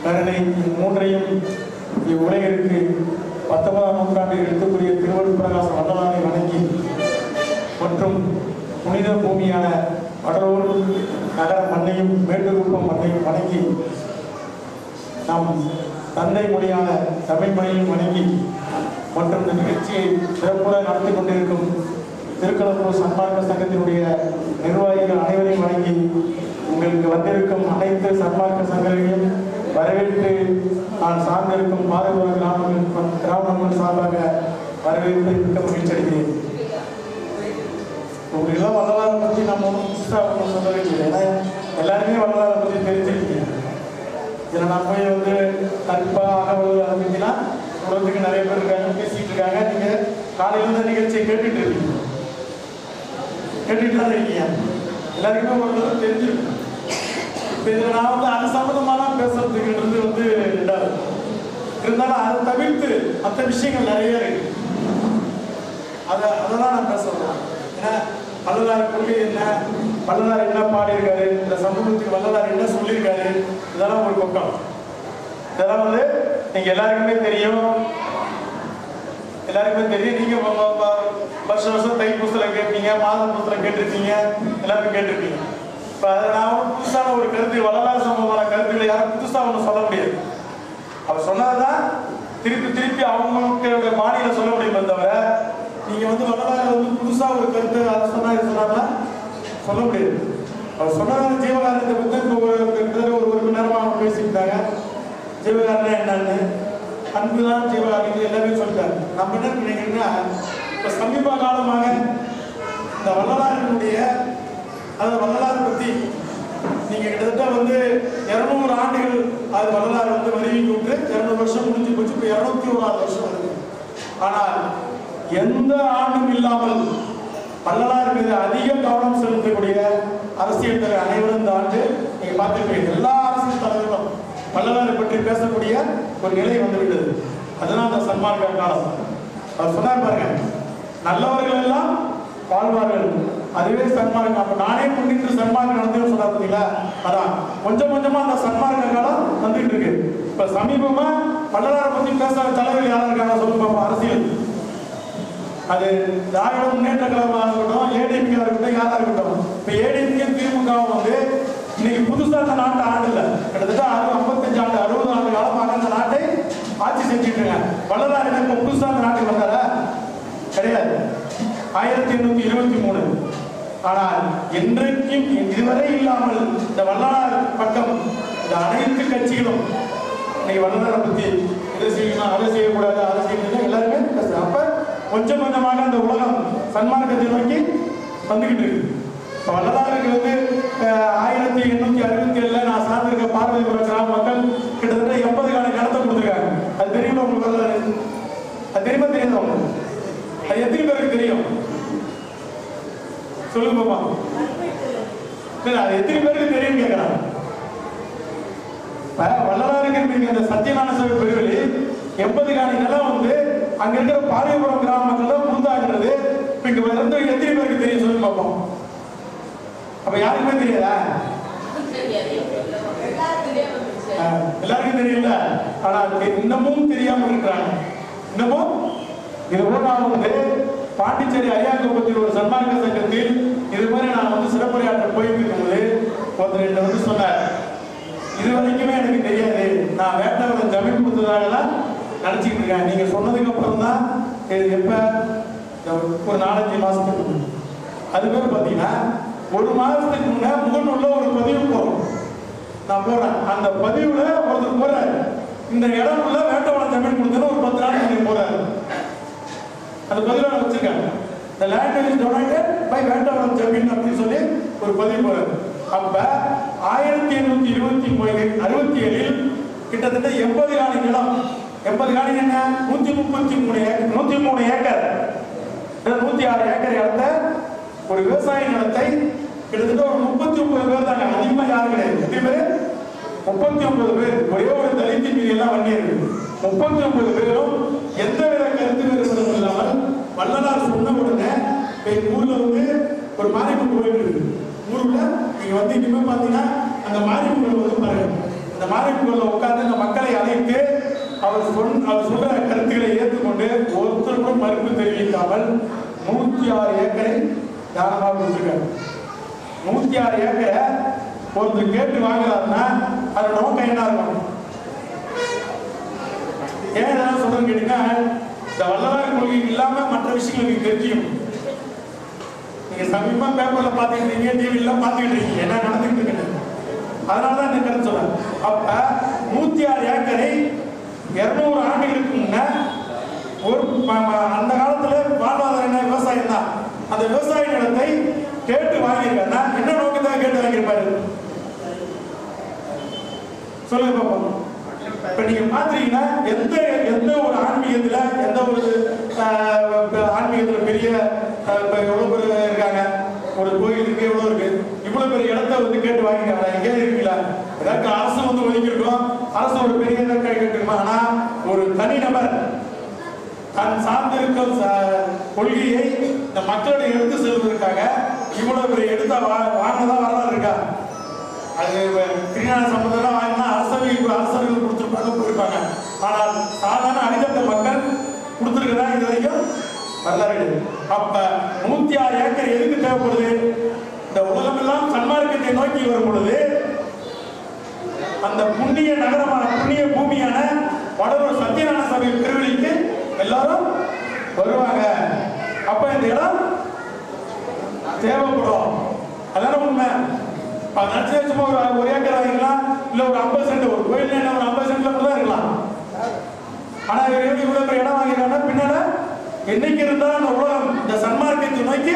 கருணை இம்மூன்றையும் இவ்வுலகிற்கு 19ஆம் நூற்றாண்டில் எடுத்துக்கூடிய திருவள்ளுவர் பிரகாச வள்ளலாரை வணங்கி மற்றும் புனித பூமியான வடலூர் நகர மண்ணையும் மேட்டுக்குப்பம் மண்ணையும் வணங்கி நம் தந்தை மொழியான தமிழ் மொழியையும் வணங்கி மற்றும் இந்த நிகழ்ச்சியை சிறப்புற நடத்தி கொண்டிருக்கும் திருக்கலம்பூர் சன்மார்க்க சங்கத்தினுடைய நிர்வாகிகள் அனைவரையும் வணங்கி உங்களுக்கு வந்திருக்கும் அனைத்து சன்மார்க்க சங்கங்களையும் வரவேற்று நான் சார்ந்திருக்கும் பாதுகாப்பு கிராமங்கள் சார்பாக வரவேற்பை மிக்க மகிழ்ச்சி அடைகிறேன். உங்களெல்லாம் வள்ளலாரை பற்றி நம்ம புதுசாக சொல்ல வேண்டியது, ஏன்னா எல்லாருமே வள்ளலாரை பற்றி தெரிஞ்சிருக்கீங்க. இதில் நான் போய் வந்து கற்பாக அகவல் ஆரம்பிச்சுன்னா உலகத்துக்கு நிறைய பேர் இருக்காங்க, பேசிட்டு இருக்காங்க. நீங்கள் காலையில் தான் நிகழ்ச்சியை கேட்டுட்டு இருக்கீங்க, கேட்டுட்டு தான் இருக்கீங்க. எல்லாருக்குமே ஒரு தெரிஞ்சிருக்கும். இப்போ இதில் நான் வந்து அது சம்மந்தமாக பேசுறதுக்குன்றது வந்து ரெண்டாவது இருந்தாலும் அதை தவிர்த்து மற்ற விஷயங்கள் நிறைய இருக்கு. அதெல்லாம் நான் பேசுறேன். ஏன்னா வள்ளலார் கொள்கை என்ன, வள்ளலார் என்ன பாடியிருக்காரு, இந்த சமூகத்துக்கு வள்ளலார் என்ன சொல்லியிருக்காரு, இதெல்லாம் ஒரு பக்கம். இதெல்லாம் வந்து நீங்க எல்லாருக்குமே தெரியும். நீங்க வருஷம் வருஷம் தைப்பூசத்தில் கேட்பீங்க, மாதம் பூசத்தில் கேட்டிருப்பீங்க, எல்லாருமே கேட்டிருப்பீங்க. இப்போ அதை நான் புதுசான ஒரு கருத்து, வள்ளலார் சம்பந்தமான கருத்துக்களை யாரும் புதுசாக ஒன்று சொல்ல முடியாது. அவர் சொன்னதான் திருப்பி அவங்களுடைய பாணியில சொல்ல முடியுமே தவிர நீங்க வந்து வள்ளலார் வந்து புதுசா ஒரு கருத்து அதை சொன்னாங்கன்னா சொல்ல முடியாது. அவர் சொன்னதான ஜீவகாரணத்தை பற்றி ஒரு நேரமாக அவங்க பேசிக்கிட்டாங்க. ஜீவகாரணம் என்னன்னு, அன்புதான் ஜீவகாரணம் எல்லாமே சொல்லிட்டாங்க. நம்ம என்ன நினைக்கிறோம்னா, இப்போ சமீப காலமாக இந்த வள்ளலாரினுடைய அதாவது வள்ளலாரை பற்றி நீங்க கிட்டத்தட்ட வந்து 200 ஆண்டுகள் அது வள்ளலார் வந்து வருவிக்கு விட்டு 200 வருஷம் முடிஞ்சு போச்சு. இப்போ 201வது வருஷம் வருது. ஆனால் எந்த ஆண்டும் இல்லாமல் வள்ளலார் மீது அதிக கவனம் செலுத்தக்கூடிய அரசியல் தலைவர் அனைவரும் இந்த ஆண்டு நீங்க பார்த்துருப்பீங்க. எல்லா அரசியல் தலைவர்களும் வள்ளலாரை பற்றி பேசக்கூடிய ஒரு நிலை வந்துவிட்டது. அதுதான் அந்த சன்மார்க்க காலம். அவர் சொன்னார் பாருங்க, நல்லவர்கள் எல்லாம் வாழ்வார்கள், அதுவே சன்மார்க்கம். அப்ப நானே முன்னின்று சன்மார்க்கம் நடந்து சொன்னா பார்த்தீங்களா, அதான் கொஞ்சம் கொஞ்சமா அந்த சன்மார்க்க காலம் வந்துட்டு இருக்கு. இப்ப சமீபமா வள்ளலாரை பத்தி பேச தலைவர் யாரா இருக்காங்க சொல்லுங்க பாப்போம். அரசியல் அது திராவிட முன்னேற்ற கழகமாக இருக்கட்டும், ஏடிஎம்கே இருக்கட்டும், யாரா இருக்கட்டும். இப்ப ஏடிஎம்கே திமுகவும் வந்து இன்னைக்கு புதுசா அந்த நாட்டை ஆண்டுல கிட்டத்தட்ட 55 ஆண்டு 60 ஆண்டு காலமாக அந்த நாட்டை ஆட்சி செஞ்சுட்டு இருக்காங்க. வள்ளலார் என்ன புதுசா அந்த நாட்டுக்கு வந்தாரா? கிடையாது. 1823. ஆனால் என்றைக்கும் இதுவரை இல்லாமல் இந்த வள்ளலார் பக்கம் இந்த அனைத்து கட்சிகளும் இன்னைக்கு வல்லலாரை பத்தி இதை செய்யணும் அதை செய்யக்கூடாது அதை செய்யணும் எல்லாருமே பேசுறாங்க. அப்ப கொஞ்சம் கொஞ்சமாக அந்த உலகம் சன்மார்க்கத்தை நோக்கி வந்துகிட்டு இருக்கு. இப்போ வல்லலாருக்கு வந்து 1867 நான் சார்ந்திருக்க பார்வதிபுரம் கிராம மக்கள் கிட்டத்தட்ட 80 காணி நிலத்தை கொடுத்துருக்காங்க. அது தெரியுமா உங்களுக்கு? வரலாறு அது தெரியுமா தெரியுதா உங்களுக்கு? அது எத்தனை பேருக்கு தெரியும் சொல்லுங்க பாப்பா. அது எத்தனை பேருக்கு தெரியும் கேட்கறாங்க. வல்லலாருக்கு நீங்க அந்த சத்தியநாராயண சபை பெருவெளி 80 காணி நிலம் வந்து அங்க இருக்கிற பார்வதிபுரம் கிராம மக்கள் தான் புரிந்தாங்கிறது இப்ப இங்க வந்து எத்தனை பேருக்கு தெரியும் சொல்லுங்க பாப்போம். அப்ப யாருக்குமே தெரியாதா? எல்லாருக்கும் தெரியல. ஆனா இன்னமும் தெரியாம இருக்கிறாங்க. இன்னமும் இது கூட நான் வந்து பாண்டிச்சேரி அரியாங்குப்பத்தில் ஒரு சன்மார்க்க சங்கத்தில் இது மாதிரி நான் வந்து சிறப்புரையாற்ற போயிட்டு இருக்கும்போது ஒருத்தர் என்ன வந்து சொன்னார், இது வரைக்குமே எனக்கு தெரியாது, நான் வேட்டவரை ஜமீன் கொடுத்ததாகலாம் நினைச்சிட்டு இருக்கேன். நீங்க சொன்னதுக்கு அப்புறம் தான் எப்ப ஒரு 4-5 மாசத்துக்கு அது பேர் பாத்தீங்கன்னா ஒரு மாதத்துக்கு முன்ன முகநூல்ல ஒரு பதிவு போறோம். நான் போறேன். அந்த பதிவுல ஒருத்தர் போறாரு, இந்த இடம் உள்ள வேட்டவளம் ஜமீன் கொடுத்தது ஒரு 10 நாளைக்கு முன்னாடி போறாரு. அந்த பதிவுல நான் வச்சிருக்கேன், the land is donated by Vettavalam ஜமீன் அப்படின்னு சொல்லி ஒரு பதிவு போறாரு. அப்ப 1867 கிட்டத்தட்ட 80 காணி நிலம். 80 காணி என்ன? 133 ஏக்கர் 106 ஏக்கர் இடத்த ஒரு விவசாய நிலத்தை கிட்டத்தட்ட ஒரு 39 பேர் தாங்க, அதிகமா யாரும் கிடையாது. எத்தனை பேர்? 39 பேர். ஒரே ஒரு தலித்து மீது எல்லாம் வண்டியிருக்கு. 39 பேரும் எந்த வித கருத்து வேறுபாடும் இல்லாமல் வல்லலார் சொன்ன உடனே எங்க ஊர்ல வந்து ஒரு மாரியம்மன் கோயில் இருக்கு. ஊருல நீங்க வந்து இனிமே பாத்தீங்கன்னா அந்த மாரியம்மன் கோயில் வந்து பாருங்க. அந்த மாரியம்மன் கோயில உட்கார்ந்து அந்த மக்களை அழைத்து அவர் சொல்ற கருத்துக்களை ஏற்றுக்கொண்டு ஒருத்தருக்கும் மறுப்பு தெரிவிக்காமல் 106 ஏக்கரை தானமாக கொடுத்துருக்காரு. 106 ஏக்கரை ஒருத்தர் கேட்டு வாங்குறாருன்னா அதோட நோக்கம் என்ன இருக்கும்? ஏன் இதெல்லாம் சொல்றேன்னு கேட்டீங்கன்னா, இந்த வல்லலார் கொள்கை இல்லாம மற்ற விஷயங்களுக்கு தெரியும். நீங்க சமீபமா பேப்பர்ல பாத்துக்கிட்டு இருக்கீங்க, டிவில பாத்துக்கிட்டு இருக்கீங்க, என்ன நடந்துகிட்டு இருக்கு. அதனாலதான் இந்த கருத்து சொல்றேன். அப்ப 106 ஏக்கரை 200 ஆண்டுகளுக்கு முன்ன ஒரு அந்த காலத்துல வாழ்வாதாரம் என்ன? விவசாயம் தான். அந்த விவசாய நிலத்தை கேட்டு வாங்கியிருக்காருன்னா என்ன நோக்கத்தான் கேட்டு வாங்கியிருப்பாரு சொல்லுங்க பாப்போம். இப்ப நீங்க பாத்தீங்கன்னா எந்த ஒரு ஆன்மீகத்துல எந்த ஒரு ஆன்மீகத்துல பெரிய எவ்வளவு பேர் இருக்காங்க, ஒரு கோயில் இருக்கு, எவ்வளவு இருக்கு, இவ்வளவு பெரிய இடத்த வந்து கேட்டு வாங்கிருக்காங்க. எங்கே இருக்குல்ல, ஏதாவது அரசு வந்து ஒதுக்கிருக்கோம், அரசு ஒரு பெரிய கேட்டுருமா. ஆனா ஒரு தனிநபர் தன் சார்ந்திருக்கும் கொள்கையை இந்த மக்களோட எடுத்து செல்வதற்காக இவ்வளவு பெரிய எடுத்தா வாங்கினதான் வரலாறு இருக்கா? அது திருஞான சம்பந்தம் வாங்கினா அரசர்கள் கொடுத்துருப்பாங்க போயிருப்பாங்க. ஆனால் சாதாரண அடித்தட்ட மக்கள் கொடுத்துருக்கதா இது வரைக்கும் வரலாறு. அப்ப 106 ஏக்கர் எதுக்கு தேவைப்படுது? இந்த உலகமெல்லாம் சன்மார்க்கத்தை நோக்கி வரும் பொழுது அந்த புண்ணிய நகரமான புண்ணிய பூமியான வடலூர் சத்தியநாராயண சபை பெருவெளிக்கு எல்லாரும் வருவாங்க. அப்ப இந்த இடம் தேவைப்படும். அதான உண்மை. சும்மா ஒரு ஏக்கர் வாங்கிக்கலாம், இல்ல ஒரு 50 சென்ட், ஒரு கோயில் என்ன ஒரு 50 சென்ட்ல கூட இருக்கலாம். ஆனா இவ்வளவு பெரிய இடம் வாங்கிருக்காங்கன்னா பின்னால என்னைக்கு இருந்தாலும் அந்த உலகம் இந்த சன்மார்க்கத்தை நோக்கி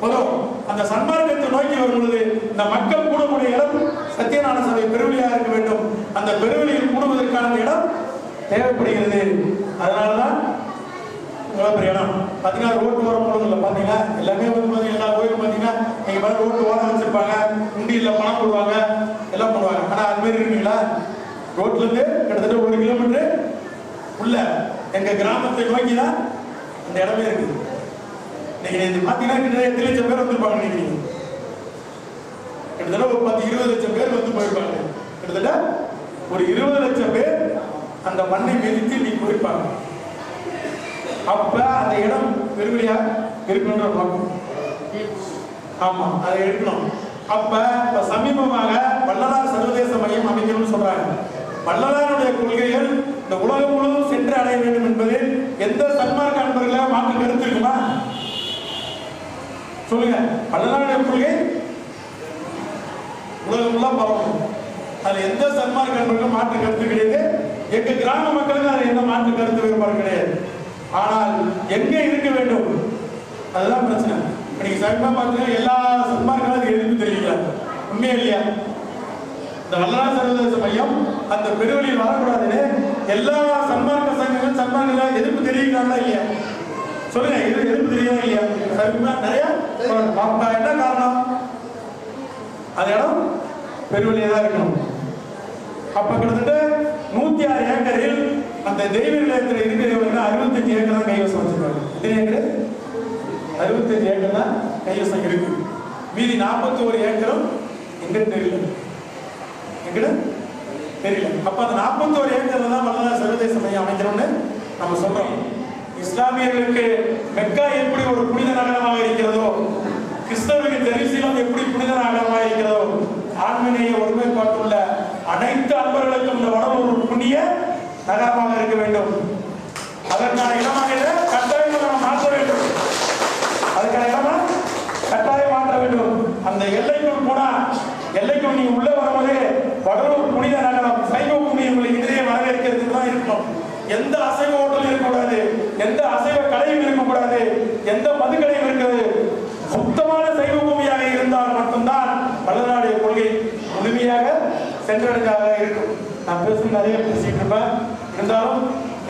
வரும். அந்த சன்மார்க்கத்தை நோக்கி வரும் பொழுது இந்த மக்கள் கூடக்கூடிய இடம் சத்தியநாராயண சபை பெருவெளியா இருக்க வேண்டும். அந்த பெருவெளியில் கூடுவதற்கான இடம் தேவைப்படுகிறது. அதனாலதான் இவ்வளவு பெரிய இடம். பாத்தீங்கன்னா ரோட்டு ஓரம் போடுறதுல பாத்தீங்கன்னா எல்லாமே வந்து எல்லா கோயிலும் பாத்தீங்கன்னா நீங்க பாரு ரோட்டு ஓரம் வச்சிருப்பாங்க, உண்டியில பணம் போடுவாங்க, எல்லாம் போடுவாங்க. ஆனா அது மாதிரி இருக்குங்களா? ரோட்ல இருந்து கிட்டத்தட்ட 1 கிலோமீட்டர் உள்ள எங்க கிராமத்தை நோக்கி தான் அந்த இடமே இருக்கு. நீங்க பாத்தீங்கன்னா கிட்டத்தட்ட 8 லட்சம் பேர் வந்திருப்பாங்க. நீங்க கிட்டத்தட்ட ஒரு 10-20 லட்சம் பேர் வந்து போயிருப்பாங்க. கிட்டத்தட்ட ஒரு 20 லட்சம் பேர் அந்த மண்ணை மிதித்து நீ போயிருப்பாங்க. அப்ப அந்த இடம் பெருமையா இருக்கணும்ன்ற நோக்கம். ஆமா, அதை எடுக்கணும். அப்ப சமீபமாக வல்லலார் சர்வதேச மையம் அமைக்கணும்னு சொல்றாங்க. வல்லலாருடைய கொள்கைகள் இந்த உலகம் முழுவதும் சென்று அடைய வேண்டும் என்பதில் எந்த சன்மார்க்க அன்பர்கள மாற்று கருத்து இருக்குமா? சொல்லுங்க. வல்லலாருடைய கொள்கை உலகம் எல்லாம் பரவணும். அதுல எந்த சன்மார்க்க அன்பர்களுக்கும் மாற்று கருத்து கிடையாது. எங்க கிராம மக்களுக்கு அதுல எந்த மாற்று கருத்து வேறுபாடு கிடையாது. ஆனால் எங்க இருக்க வேண்டும் அதுதான் பிரச்சனை. நீங்க சமீபமா பார்த்தீங்கன்னா எல்லா சன்மார்களும் அது எதிர்ப்பு தெரிவிக்கிறாங்க. உண்மையா இல்லையா? இந்த வல்லநாடு சர்வதேச மையம் அந்த பெருவெளியில் வரக்கூடாதுன்னு எல்லா சன்மார்க்க சங்கங்களும் சன்மார்க்க எதிர்ப்பு தெரிவிக்கிறாங்களா இல்லையா? சொல்லுங்க, எதிர்ப்பு தெரியுதா இல்லையா? சமீபமா நிறைய என்ன காரணம்? அது இடம் பெருவெளியே தான் இருக்கணும். அப்ப கிட்டத்தட்ட 106 ஏக்கரில் அந்த தெய்வ நிலையத்தில் இருக்கிறவங்க 65 ஏக்கர் தான் கைவசம் வச்சிருக்காங்க. எத்தனை ஏக்கர்? 65 ஏக்கர் தான் கைவசம் இருக்கு. மீதி 41 ஏக்கரும் எங்க தெரியல, எங்கட தெரியல. அப்ப அந்த 41 ஏக்கர்ல தான் வல்லநாடு சர்வதேச மையம் அமைக்கணும்னு நம்ம சொல்றோம். இஸ்லாமியர்களுக்கு மெக்கா எப்படி ஒரு புனித நகரமாக இருக்கிறதோ, கிறிஸ்தவர்களுக்கு ஜெருசலேம் எப்படி புனித நகரமாக இருக்கிறதோ, ஆன்மீக ஒருமைப்பாட்டுள்ள அனைத்து அன்பர்களுக்கும் இந்த வடலூர் ஒரு புண்ணிய நகரமாக இருக்க வேண்டும். அதற்கான இடமாக கட்டாயம் நாம் மாற்ற வேண்டும். அதுக்கான இடமா கட்டாயம் மாற்ற வேண்டும். அந்த எல்லைக்குள் போனா, எல்லைக்குள் நீங்க உள்ள வரும்போது வடலூர் புனித நகரம் சைவ பூமி உங்களை எதிரே வரவேற்கிறதுக்கு தான் இருக்கணும். எந்த அசைவ ஹோட்டலும் இருக்கக்கூடாது, எந்த அசைவ கடையும் இருக்கக்கூடாது, எந்த மதுக்கடையும் இருக்கிறது. சுத்தமான சைவ பூமியாக இருந்தால் மட்டும்தான் வல்லநாடு கொள்கை முழுமையாக சென்றடைந்தாக இருக்கும். நான் பேசுறது நிறைய பேசிட்டு இருப்பேன். இருந்தாலும்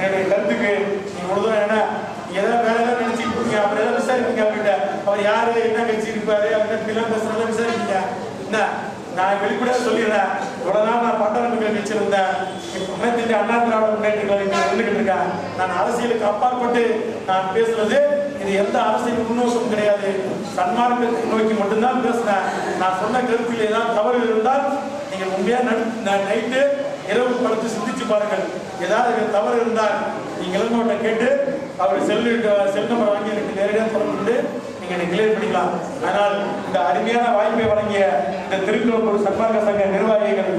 என்னுடைய கருத்துக்கு நீங்க முழுதும் என்ன ஏதாவது வேற ஏதாவது நினைச்சிட்டு இருக்கீங்க, அப்புறம் ஏதாவது விசாரிப்பீங்க அப்படின்ட்டு. அவர் யாரு, என்ன கட்சி இருப்பாரு அப்படின்னு பேசுறத விசாரிப்பீங்க. என்ன நான் வெளிப்படையா சொல்லிடுறேன். இவ்வளவு நாள் நான் பட்டணங்கள் வச்சிருந்தேன். இப்போ அண்ணா திராவிட முன்னேற்ற கழகத்தில் இருந்துகிட்டு இருக்கேன். நான் அரசியலுக்கு அப்பாற்பட்டு நான் பேசுறது இது எந்த அரசியல் முன்னோக்கம் கிடையாது. சன்மார்க்கத்தை நோக்கி மட்டும்தான் பேசுனேன். நான் சொன்ன கருத்தில் ஏதாவது தவறு இருந்தால் நீங்க உண்மையா நைட்டு இரவு படுத்து சிந்திச்சு பாருங்கள். ஏதாவது தவறு இருந்தால் நீங்க இளங்கோட்டை கேட்டு அவர் செல் நம்பர் வாங்கி எனக்கு நேரடியாக தொடர்பு நீங்க எனக்கு கிளியர் பண்ணிக்கலாம். ஆனால் இந்த அருமையான வாய்ப்பை வழங்கிய இந்த திருக்குறள் சன்மார்க்க சங்க நிர்வாகிகள்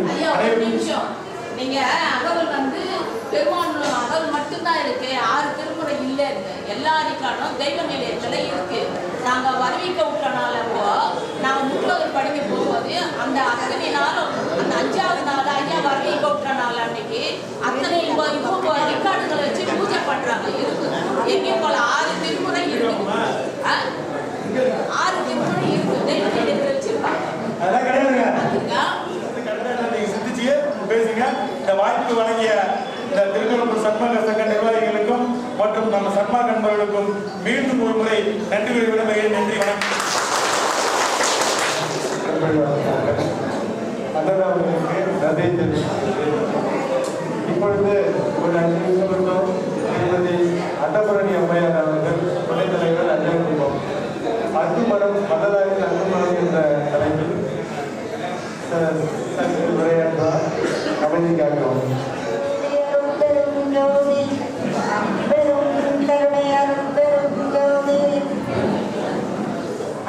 நீங்க அகவல் பெருமாள் அகவல் மட்டும்தான் இருக்கு, 6 திருமுறை இல்லை. எல்லா அதிகாரம் தெய்வ நிலையத்துல இருக்கு. நாங்க வரவிக்க விட்டனாலப்போ நாங்க முன்னோர் படிக்க போகும்போது அந்த அத்தனை நாளும் அந்த 5வது நாள் ஐயா வரவிக்க விட்ட நாள் அன்னைக்கு அத்தனை இப்போ ரெக்கார்டுகளை வச்சு பூஜை பண்றாங்க. இருக்கு எங்கேயும் போல 6 திருமுறை இருக்கு. 6 திருமுறை இருக்கு தெய்வ நிலையத்துல வச்சிருக்காங்க. அதெல்லாம் கிடையாதுங்க. சிந்திச்சு பேசுங்க. இந்த வாய்ப்பு வழங்கிய இந்த திருக்குறள் சன்மார்க்க சங்க நிர்வாகிகளுக்கும் மற்றும் நம்ம சன்மார்க்க நண்பர்களுக்கும் மீண்டும் ஒரு முறை நன்றி விடைபெறுகிறேன். நன்றி, வணக்கம். இப்பொழுது ஒரு 5 நிமிஷம் மட்டும் திருமதி அன்னபரணி அம்மையார் அவர்கள் துணைத் தலைவர் அஞ்சலிப்போம். அன்புமரம் மல்லதாரின் அன்புமரம் என்ற தலைப்பில் உரையாற்றார். அமைதி காக்கிறோம்.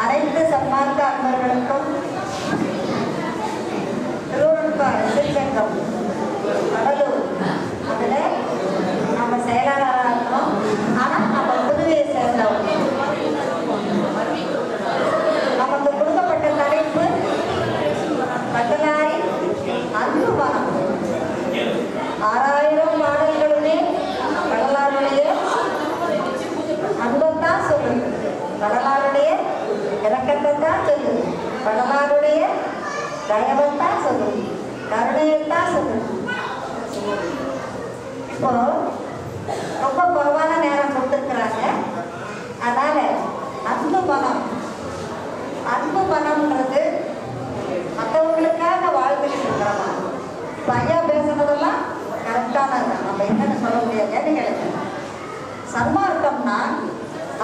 அனைத்து சன்மார்க்க அன்பர்களுக்கும் திருவண்ணாமலை கடலூர் அதுல நம்ம செயலாளராக இருக்கோம். ஆனா நம்ம புதுவையை சேர்ந்தவங்க. நமக்கு கொடுக்கப்பட்ட தலைப்பு வள்ளலாரின் அன்பு மனம். 6000 பாடல்களுமே வள்ளலாருடைய அன்பைத்தான் சொல்லுது, வள்ளலாருடைய இலக்கத்தை தான் சொல்லுது, வள்ளலாருடைய தயவைத்தான் சொல்லுது, கருணையைத்தான் சொல்லுது. இப்போ ரொம்ப குறைவான நேரம் கொடுத்துருக்குறாங்க. அதனால அன்பு மனம், அன்பு மனம்ன்றது மற்றவங்களுக்காக வாழ்ந்துட்டு இருக்கிறோமா? ஐயா பேசுனதெல்லாம் கரெக்டானது, நம்ம என்னன்னு சொல்ல முடியாது. ஏன்னு சன்மார்க்கம்னா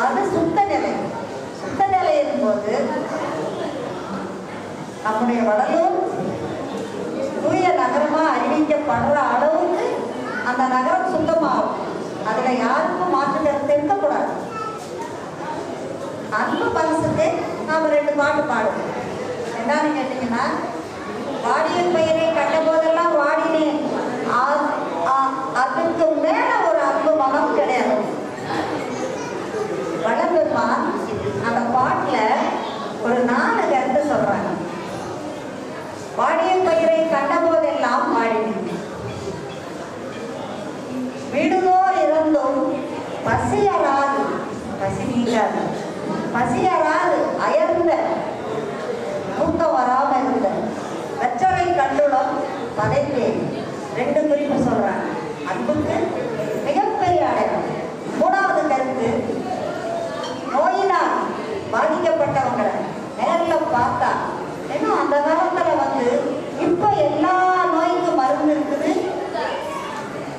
அது சுத்த நிலை. சுத்த நிலை இருக்கும்போது நம்முடைய வடலூர் தூய நகரமா அறிவிக்கப்படுற அளவுக்கு அந்த நகரம் சுத்தமாகும். அதுல யாருக்கும் மாற்று கருத்து இருக்கக்கூடாது. அன்பு மனசுக்கு நாம 2 பாட்டு பாடுவோம். என்னன்னு கேட்டீங்கன்னா, வாடிய பயிரை கண்ட போதெல்லாம் வாடினேன், அதுக்கு மேல ஒரு அன்பு மனம் கிடையாது. வளம்பெருமான் அந்த பாட்டுல ஒரு 4 கருத்து சொல்றாங்க. வாடிய பயிரை கண்ட போதெல்லாம் பசியராது, பசி நீங்காது, பசியராது அயர்ந்த, தூக்கம் வராம இருந்த வெற்றரை கண்டுளம் பதைத்தேன். 2 குறிப்பு சொல்றாங்க. அன்புக்கு மிகப்பெரிய அடையாளம். 3வது கருத்து, நோயினால் பாதிக்கப்பட்டவங்களை நேரில் பார்த்தா, ஏன்னா அந்த காலத்துல இப்ப எல்லா நோய்க்கும் மருந்து இருக்குது.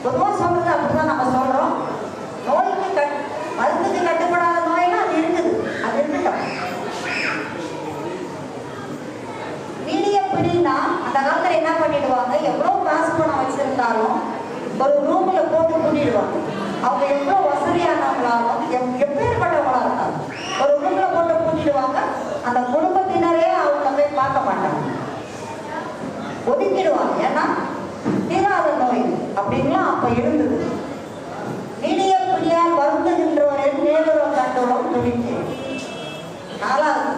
பொதுவாக சொல்றது அப்படிதான் நம்ம சொல்றோம். நோய்க்கு மருந்துக்கு கட்டுப்படாத நோய்னா அது இருக்குது, அது இருக்கட்டும். வீடிய பிடினா அந்த காலத்துல என்ன பண்ணிடுவாங்க, எவ்வளவு காசு பணம் வச்சிருந்தாலும் ஒரு ரூம்ல போட்டு பூட்டிடுவாங்க. அவங்க எவ்வளவு வசதியானவங்களாலும் எப்பேற்பட்டவங்களா இருந்தாலும் ஒரு ரூம்ல போட்டு பூட்டிடுவாங்க. அந்த குடும்பத்தினரே அவங்க போய் பார்க்க மாட்டாங்க, ஒதுக்கிடுவாங்க. ஏன்னா தீராத நோய் அப்படின்லாம் அப்ப இருந்தது. நீடிய பிடியால் வருந்துகின்றவரின் நேருரம் கண்டுள்ளோம் துணிக்கு. 4வது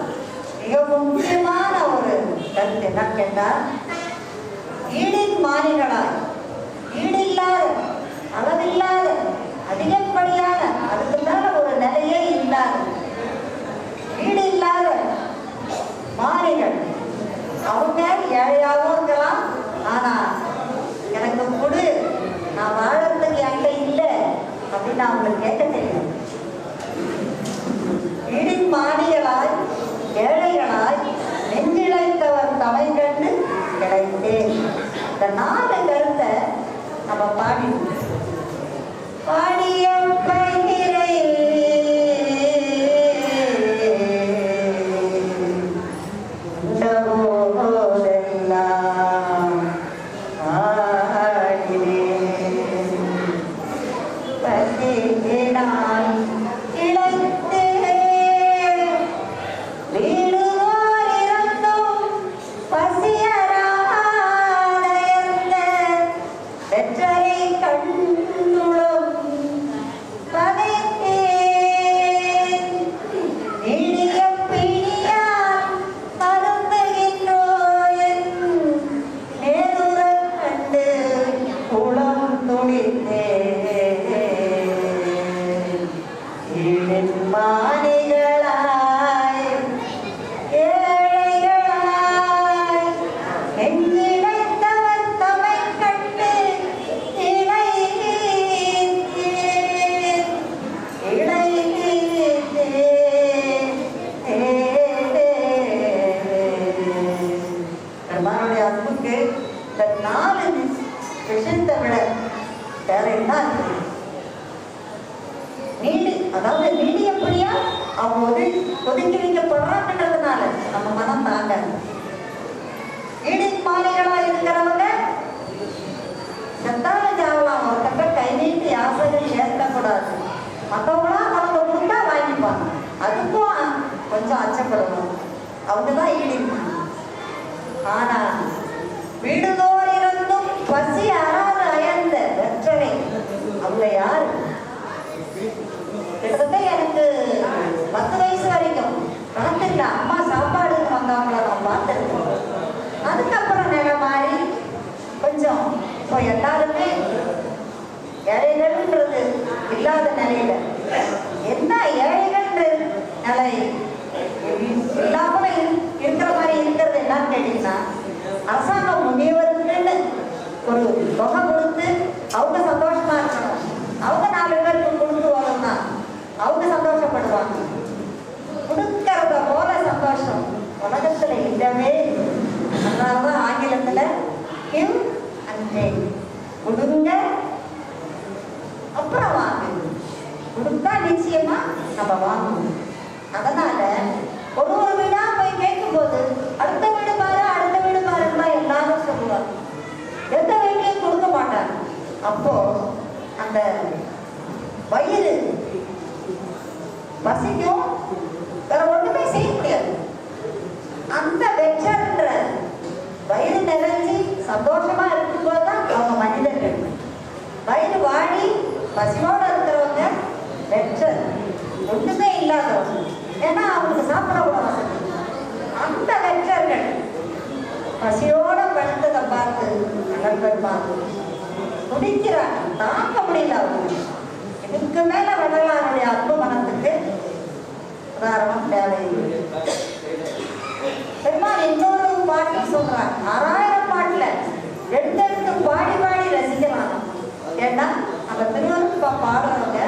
மிக முக்கியமான ஒரு கருத்து என்ன கேட்டால், ஈடின் மாறிகளாய் ஈடில்லாத, அளவில்லாத, அதிகப்படியான, அதுக்கு மேல ஒரு நிலையே இல்லாத ஈடு இல்லாத மாறிகள். அவங்க ஏழையாகவும் இருக்கலாம், ஆனா எனக்கு கொடு, நான் வாழறதுக்கு என்கிட்ட இல்லை அப்படின்னு அவங்களுக்கு கேட்க தெரியும். ஈடின் மாறிகளாய் ஏழைகளாய் நெஞ்சிழைத்தவர் தமை கண்டு கிடைத்தேன். இந்த 4 கருத்தை நம்ம பாடிய பயிரை விஷயத்தை விட வேற என்ன இருக்கு? நீடி, அதாவது நீடி எப்படியா அவங்க ஒதுக்கி வைக்கப்படுறாங்கன்றதுனால நம்ம மனம் தாங்க. நீடி மாறிகளா இருக்கிறவங்க செத்தால ஜாவலாம், ஒரு கட்ட கை நீட்டி ஆசைகள் ஏற்கக்கூடாது. மற்றவங்களா அவங்க கொடுத்தா வாங்கிப்பாங்க, அதுக்கும் கொஞ்சம் அச்சப்படணும். அவங்கதான் ஈடிப்பாங்க. ஆனா வீடுதோர் இருந்தும் பசி அறாது அயர்ந்த வெற்றரை அவங்க யாரு? கிட்டத்தட்ட எனக்கு 10 வயசு வரைக்கும் கணக்கில் அம்மா சாப்பாடு வந்தவங்கள நான் பார்த்துருக்கோம். அதுக்கப்புறம் நிலை மாறி கொஞ்சம் இப்போ எல்லாருமே ஏழைகள்ன்றது இல்லாத நிலையில என்ன ஏழைகள்ன்ற நிலை இல்லாம இருக்கிற மாதிரி இருக்கிறது என்னன்னு கேட்டீங்கன்னா, அரசாங்கம் முதியவர்களுன்னு ஒரு தொகை கொடுத்து அவங்க சந்தோஷமா இருக்கணும். அவங்க 4 பேருக்கு கொடுத்து வரணும்னா அவங்க சந்தோஷப்படுவாங்க. கொடுக்கறத போல சந்தோஷம் உலகத்துல இல்லவே. அதனாலதான் ஆங்கிலத்துல கிவ் அண்ட் டேக், கொடுங்க அப்புறம் வாங்க. கொடுத்தா நிச்சயமா நம்ம வாங்கணும். அதனால ஒரு வீடா போய் கேட்கும் போது அடுத்த வீடு பாரு அடுத்த வீடு பாருன்னா எல்லாரும் சொல்லுவாங்க, எந்த வீட்டையும் கொடுக்க மாட்டாங்க. அப்போ அந்த வயிறு பசிக்கும், வேற ஒண்ணுமே செய்ய முடியாது. அந்த வெற்றன்ற வயிறு நிறைஞ்சி சந்தோஷமா இருக்கும்போது தான் அவங்க மனிதர்கள். வயிறு வாடி பசியோட இருக்கிறவங்க வெற்றர், ஒண்ணுமே இல்லாதவங்க. ஏன்னா அவங்களுக்கு சாப்பிட கூட வசதி. அந்த வெற்றர்கள் பசியோட படுத்ததை பார்த்து நண்பர் பார்த்து குடிக்கிறாங்க, தாங்க முடியல அவங்க. இதுக்கு மேல வள்ளலாருடைய அன்பு மனத்துக்கு உதாரணம் தேவையில்லை. பெருமாள் இன்னொரு பாட்டு சொல்றார், 6000 பாட்டுல எடுத்தெடுத்து பாடி பாடி ரசிக்கலாம். ஏன்னா நம்ம திருவருட்பா பாடுறவங்க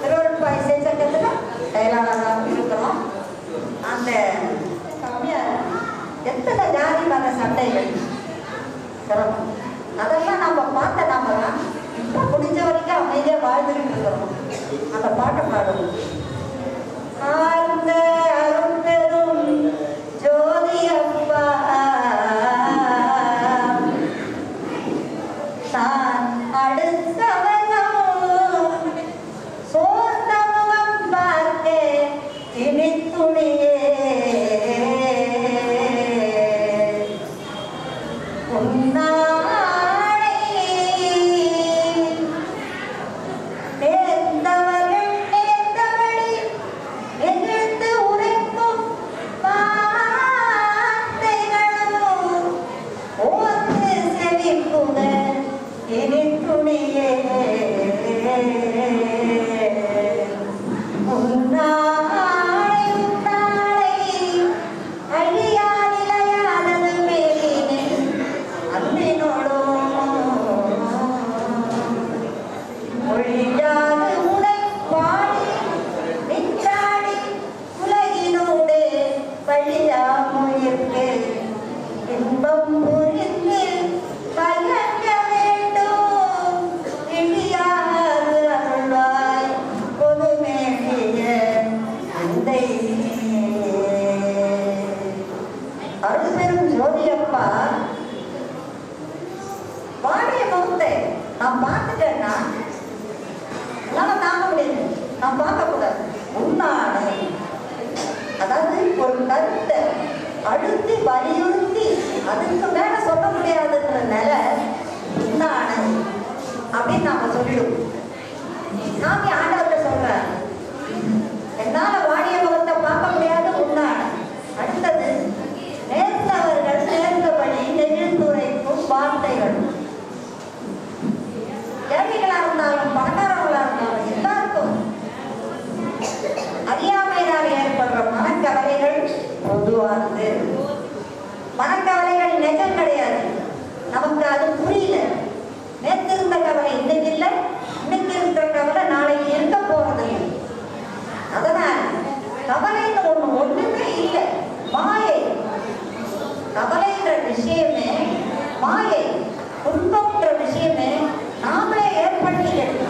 திருவருட்பா இசை சங்கத்துல செயலாளராக இருக்கிறோம். அந்த எத்தனை ஜாதி மத சண்டைகள் சிரமம் அதெல்லாம் நம்ம பார்த்த நாம இப்போ முடிஞ்ச வரைக்கும் அமைதியா வாழ்ந்துட்டு இருக்கிறோம். அந்த பாட்டை பாடுவோம். ஆழ்ந்த அரும்பெரும் ஜோதி அப்பா தான் அடுத்தவனும் சோர்ந்த முகம் பார்த்து இனித்துணியே அருள்பெரும் ஜோதியப்பா வாடிய முகத்தை நான் பார்த்துட்டேன்னா என்னால தாங்க முடியாது, நான் பார்க்கக்கூடாது. உன்னாடை அதாவது ஒரு கருத்தை அழுத்தி வலியுறுத்தி அதுக்கு மேல சொல்ல முடியாதுன்ற நிலை உன்னாடை அப்படின்னு நாம சொல்லிடுவோம். சாமி ஆண்டவர்கிட்ட சொல்ற என்னால வாடிய முகத்தை பார்க்க முடியாது உன்னாடை. அடுத்தது நேர்ந்தவர்கள் நேர்ந்தபடி நெகிழ்ந்துரைக்கும் வார்த்தைகள். ஏழைகளா இருந்தாலும் பணக்காரர்களா இருந்தாலும் எல்லாருக்கும் அறியாமையினால் ஏற்படுற மனக்கவலைகள் பொதுவானது. மனக்கவலைகள் நிஜம் கிடையாது, நமக்கு அது புரியல. நேற்று இருந்த கவலை இன்னைக்கு இல்லை, இன்னைக்கு இருக்கிற கவலை நாளைக்கு இருக்க போறது. அதனால் கவலைன்னு ஒண்ணுமே இல்லை, மாயை. கவலைன்ற விஷயமே மாயை, துன்பம்ன்ற விஷயமே நாமளே ஏற்படுத்திக்கிட்டு.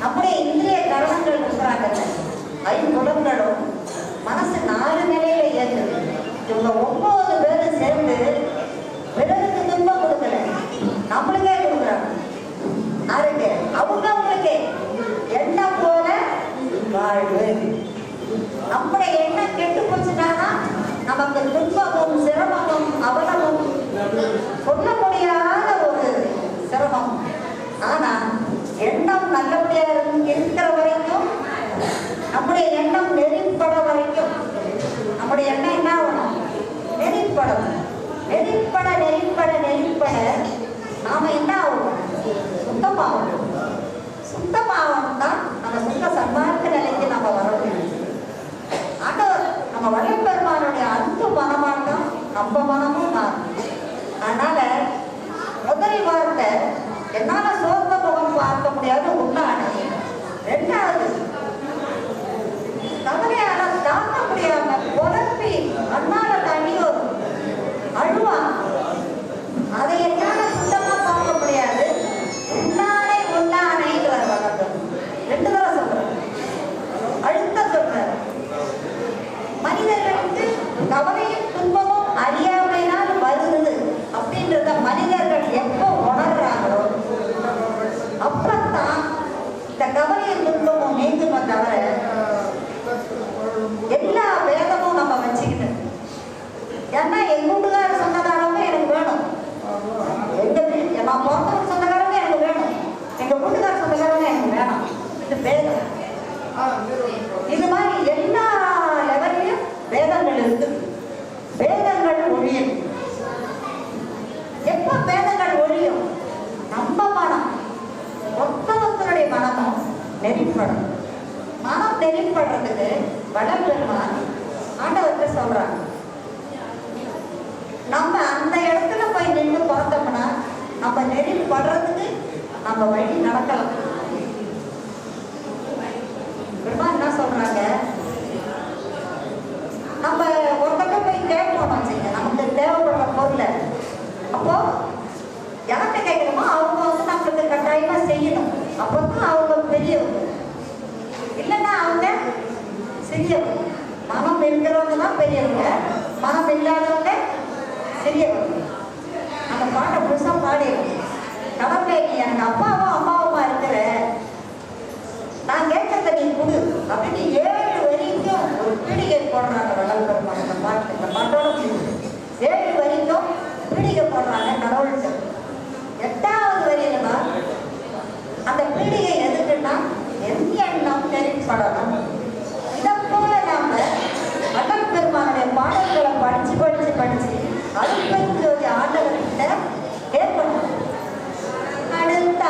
நம்முடைய இந்திரிய கரணங்கள் இருக்கிறாங்க, ஐம்புலங்களும் மனசு 4 நிலையில இயங்குது. இவங்க 9 பேரும் சேர்ந்து பிறருக்கு துன்பம் கொடுக்கல, நம்மளுக்கே கொடுக்குறாங்க. யாருக்கு? அவங்களுக்கே. எண்ணம் போல வாழ்வு. நம்முடைய எண்ணம் கெட்டு போச்சுட்டானா நமக்கு துன்பமும் சிரமமும் அவலமும் சொல்ல முடியாத ஒரு சிரமம். ஆனா எண்ணம் நல்லபடியா இருக்கிற வரைக்கும், நம்முடைய எண்ணம் நெறிப்பட வரைக்கும், நம்முடைய எண்ணம் என்ன ஆகணும்? நெறிப்படும். நெறிப்பட நெறிப்பட நெறிப்பட நாம என்ன ஆகணும்? சுத்தமாகணும். சுத்தமாகணும் தான் நம்ம சுத்த சன்மார்க்க நிலைக்கு நம்ம வர முடியும். ஆண்டவர் நம்ம வள்ளற்பெருமானுடைய அன்பு மனமாட்டம் நம்ம மனமும் தான். அதனால முதல் வார்த்தை என்னால சோர்ந்த முகம் பார்க்க முடியாது உண்டான. 2வது கவலையால தாங்க முடியாம குழப்பி அண்ணால தண்ணியோர் அழுவான். அதை என்னால சுத்தமா பார்க்க முடியாது. உண்டானை உண்டானைங்கிற வழக்கம் 2 தடவை சொல்றேன், அழுத்த சொல்றேன். மனிதர்களுக்கு கவலையும் துன்பமும் அறியாமையினால் வருது அப்படின்றத மனிதர்கள் எப்போ உணர்றாங்களோ அப்பத்தான் இந்த கவலையும் துன்பமும் நெறிப்படும். மனம் நெறிப்படுறதுக்கு வள்ளல் பெருமான் ஆண்டவர்கிட்ட சொல்றாங்க. நம்ம அந்த இடத்துல போய் நின்று பார்த்தோம்னா நம்ம நெறிப்படுறதுக்கு நம்ம வழி நடக்கலாம். பெருமான் என்ன சொல்றாங்க, நம்ம ஒருத்தக்க போய் கேட்கணும் வச்சுங்க, நமக்கு தேவைப்படுற பொருளை. அப்போ யார்கிட்ட கேட்கணுமோ அவங்க வந்து நம்மளுக்கு கட்டாயமா செய்யணும். அப்போதான் அவங்க பெரியவங்க, இல்லைன்னா அவங்க சிறியவங்க. மனம் இருக்கிறவங்க தான் பெரியவங்க, மனம் இல்லாதவங்க சிறியவங்க. அந்த பாட்டை புதுசா பாடிடும். கடவுளே, நீ எனக்கு அப்பாவும் அம்மாவுமா இருக்கிற, நான் கேட்கறத நீ கொடு அப்படின்னு 7 வரைக்கும் ஒரு பீடிகை போடுறாங்க வள்ளல் பெருமான். இந்த பாட்டு, இந்த பாட்டோட 7 வரைக்கும் பீடிகை போடுறாங்க கடவுள்கிட்ட. 8வது வரியில தான் அந்த பீடிகை எதுக்குன்னா என் எண்ணம் நெறிப்படணும். இதை போல நாம வள்ளல் பெருமானுடைய பாடல்களை படிச்சு படிச்சு படிச்சு அருட்பெருஞ்சோதி ஆண்டவர்கிட்ட கேட்கணும். அடுத்த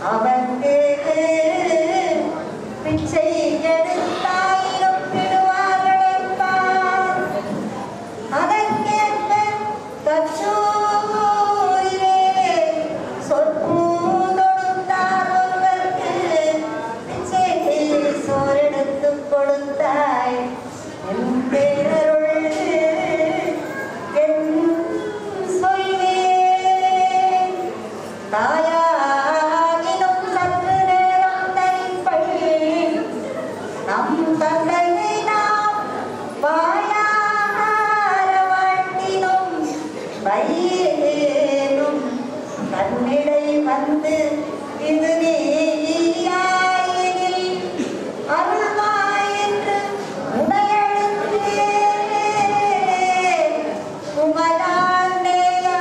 அவருக்கு பிச்சை எடுத்தாயிரம் விடுவார்கள் என்பார். அதற்கேற்ப கச்சூரிலே சொற்பூதொடுத்தார் ஒருவருக்கு பிச்சை சோரெடுத்து கொடுத்தாய் என் பேரருள் என் சொல்வேன். தாயாகினும் சற்று நேரம் தனிப்படி நம் தந்தையை நாம் வாயார வாழ்த்தினும் வயிறேனும் தன்னிடை வந்து இது நீயாயினில் அருள்வாய் என்று உடையெழுந்தே உமதாண்டேயா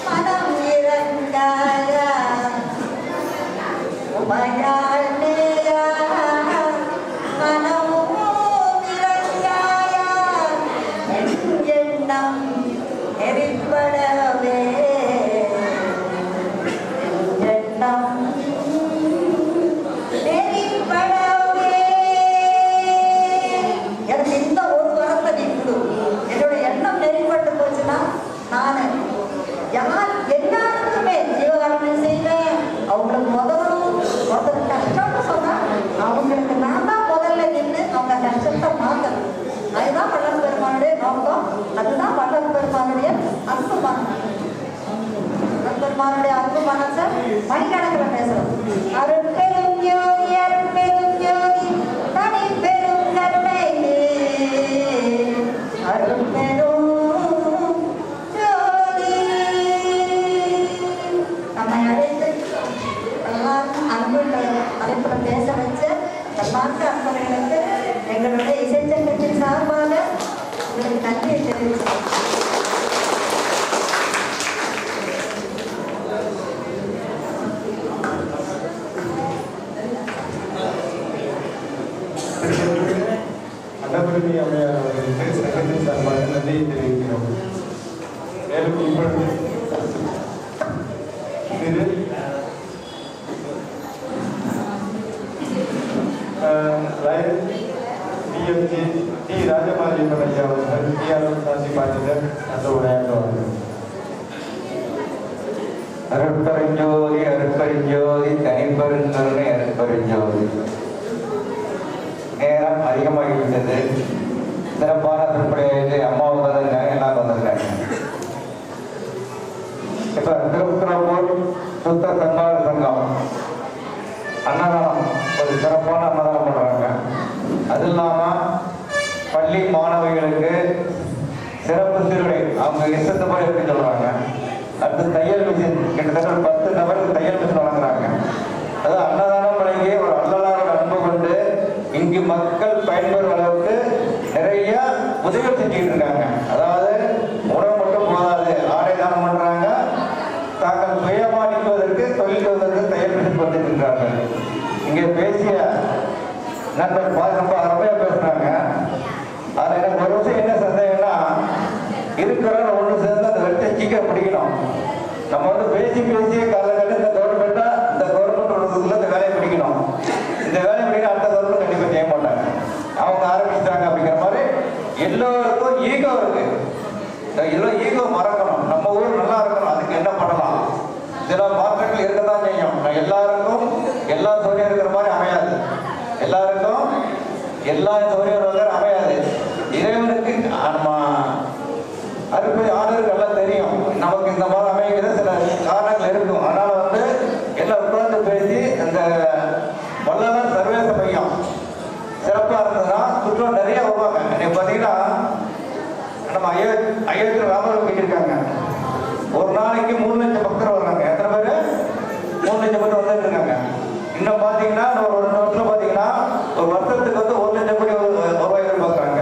மனம் இறங்காயா உமதாண்டேயா மனமும் இறங்காயா என் எண்ணம் நெறிப்படவே எண்ணம் நெறிப்படவே. எனக்கு இந்த ஒரு வாரத்தை நீ கொடு, என்னோட எண்ணம் நெறிப்பட்டு போச்சுன்னா நான் யார் எல்லாருக்குமே ஜீவகாரணம் செய்வேன். அவங்களுக்கு ஒருத்தர் கஷ்டம்னு சொன்னா அவங்களுக்கு நான் தான் முதல்ல நின்று அவங்க கஷ்டத்தை மாற்றணும். அதுதான் வள்ளல் பெருமானுடைய நோக்கம், அதுதான் வள்ளல் பெருமானுடைய அன்பு மனம். வள்ளல் பெருமானுடைய அன்பு மனசை மணிக்கணக்கில் பேசுறோம். அருட்பெரும் ஜோதி அருட்பெரும் ஜோதி தனி பெரும் கருணை அருட்பெரும் ஜோதி. நம்மை அழைத்து அன்புள்ள அழைப்புல பேச வச்ச தன்மார்க்க அன்பர்களுக்கு எங்களுடைய இசைச்சங்கத்தின் சார்பாக உங்களுக்கு நன்றியை தெரிவிக்கிறேன். அன்னபூரணி அம்மையார் அவர்களுக்கு சங்கத்தின் சார்பாக நன்றியை தெரிவிக்கிறோம். மேலும் இப்பொழுது திரு டிஎம்ஜி டி ராஜமாரியம்மன் ஐயா அவர்கள் டிஆர்எம் சாட்சி பாட்டினர் அந்த உரையாற்றுவார்கள். அருட்பெருஞ்சோதி அருட்பெருஞ்சோதி தனிப்பெருங்கருணை அருட்பெருஞ்சோதி. நேரம் அதிகமாகிவிட்டது. சிறப்பான திருப்படியாயிட்டு அம்மாவுக்கு வந்திருக்காங்க, எல்லாரும் வந்திருக்காங்க. இப்ப திருப்புறப்பூர் சுத்த சன்மார்க்க சங்கம் அன்னதானம் ஒரு சிறப்பான அன்னதானம் பண்றாங்க. அது இல்லாம பள்ளி மாணவிகளுக்கு சிறப்பு சீருடை அவங்க இஷ்டத்து போல எப்படி சொல்றாங்க. அடுத்து தையல் மிஷின் கிட்டத்தட்ட ஒரு 10 நபருக்கு தையல் மிஷின் வழங்குறாங்க. அது அன்னதானம் வழங்கி ஒரு அன்னதாரோட அன்பு கொண்டு இங்கு மக்கள் பயன்பெறும் அளவுக்கு நிறைய உதவி செஞ்சுக்கிட்டு இருக்காங்க. அதாவது உணவு மட்டும் போதாது, ஆடை தானம் பண்றாங்க. தாங்கள் சுயமானிப்பதற்கு தொழில் செய்வதற்கு தையல் மிஷின் கொண்டிருக்கிறார்கள். இங்கே பேசிய நண்பர் ரொம்ப அருமையா பேசுறாங்க. அதுல எனக்கு ஒரு விஷயம் என்ன சந்தேகம்னா, இருக்கிற ஒன்று சேர்ந்து அந்த வெட்டை பண்ணணும். நம்ம வந்து பேசியே காலகட்டம் இந்த கவர்மெண்ட்டா இந்த கவர்மெண்ட் உள்ளதுக்குள்ள இந்த வேலையை பிடிக்கணும். இந்த வேலையை பிடிக்க அடுத்த கவர்மெண்ட் கண்டிப்பாக செய்ய மாட்டாங்க. அவங்க ஆரம்பிச்சிட்டாங்க அப்படிங்கிற மாதிரி எல்லோருக்கும் ஈகோ இருக்கு. எல்லாம் ஈகோ மறக்கணும். நம்ம ஊர் நல்லா இருக்கணும். அதுக்கு என்ன பண்ணலாம்? சில மாற்றங்கள் இருக்கதான் செய்யும். எல்லாருக்கும் எல்லா சௌகரியம் இருக்கிற மாதிரி அமையாது. எல்லாருக்கும் எல்லா சௌகரியம் அமையாது. இறைவனுக்கு நம்ம அறுப்பை ஆர்டருக்கு எல்லாம் தெரியும். நமக்கு இந்த மாதிரி அமைகிற சில காரணங்கள் இருக்கும். அதனால வந்து எல்லாம் உட்கார்ந்து பேசி அந்த வல்லவர் சர்வேச மையம் சிறப்பாக இருந்ததுன்னா சுற்றுலா நிறைய வருவாங்க. இன்னைக்கு பார்த்தீங்கன்னா நம்ம அயோத்தி ராமர் கட்டியிருக்காங்க. ஒரு நாளைக்கு 3 லட்சம் பக்தர் வர்றாங்க. எத்தனை பேர்? 3 லட்சம் பேர் வந்துட்டு இருக்காங்க. இன்னும் பார்த்தீங்கன்னா ஒரு 2 வருஷம் பார்த்தீங்கன்னா ஒரு வருஷத்துக்கு வந்து 1 லட்சம் கோடி ரூபாய் எதிர்பார்க்குறாங்க.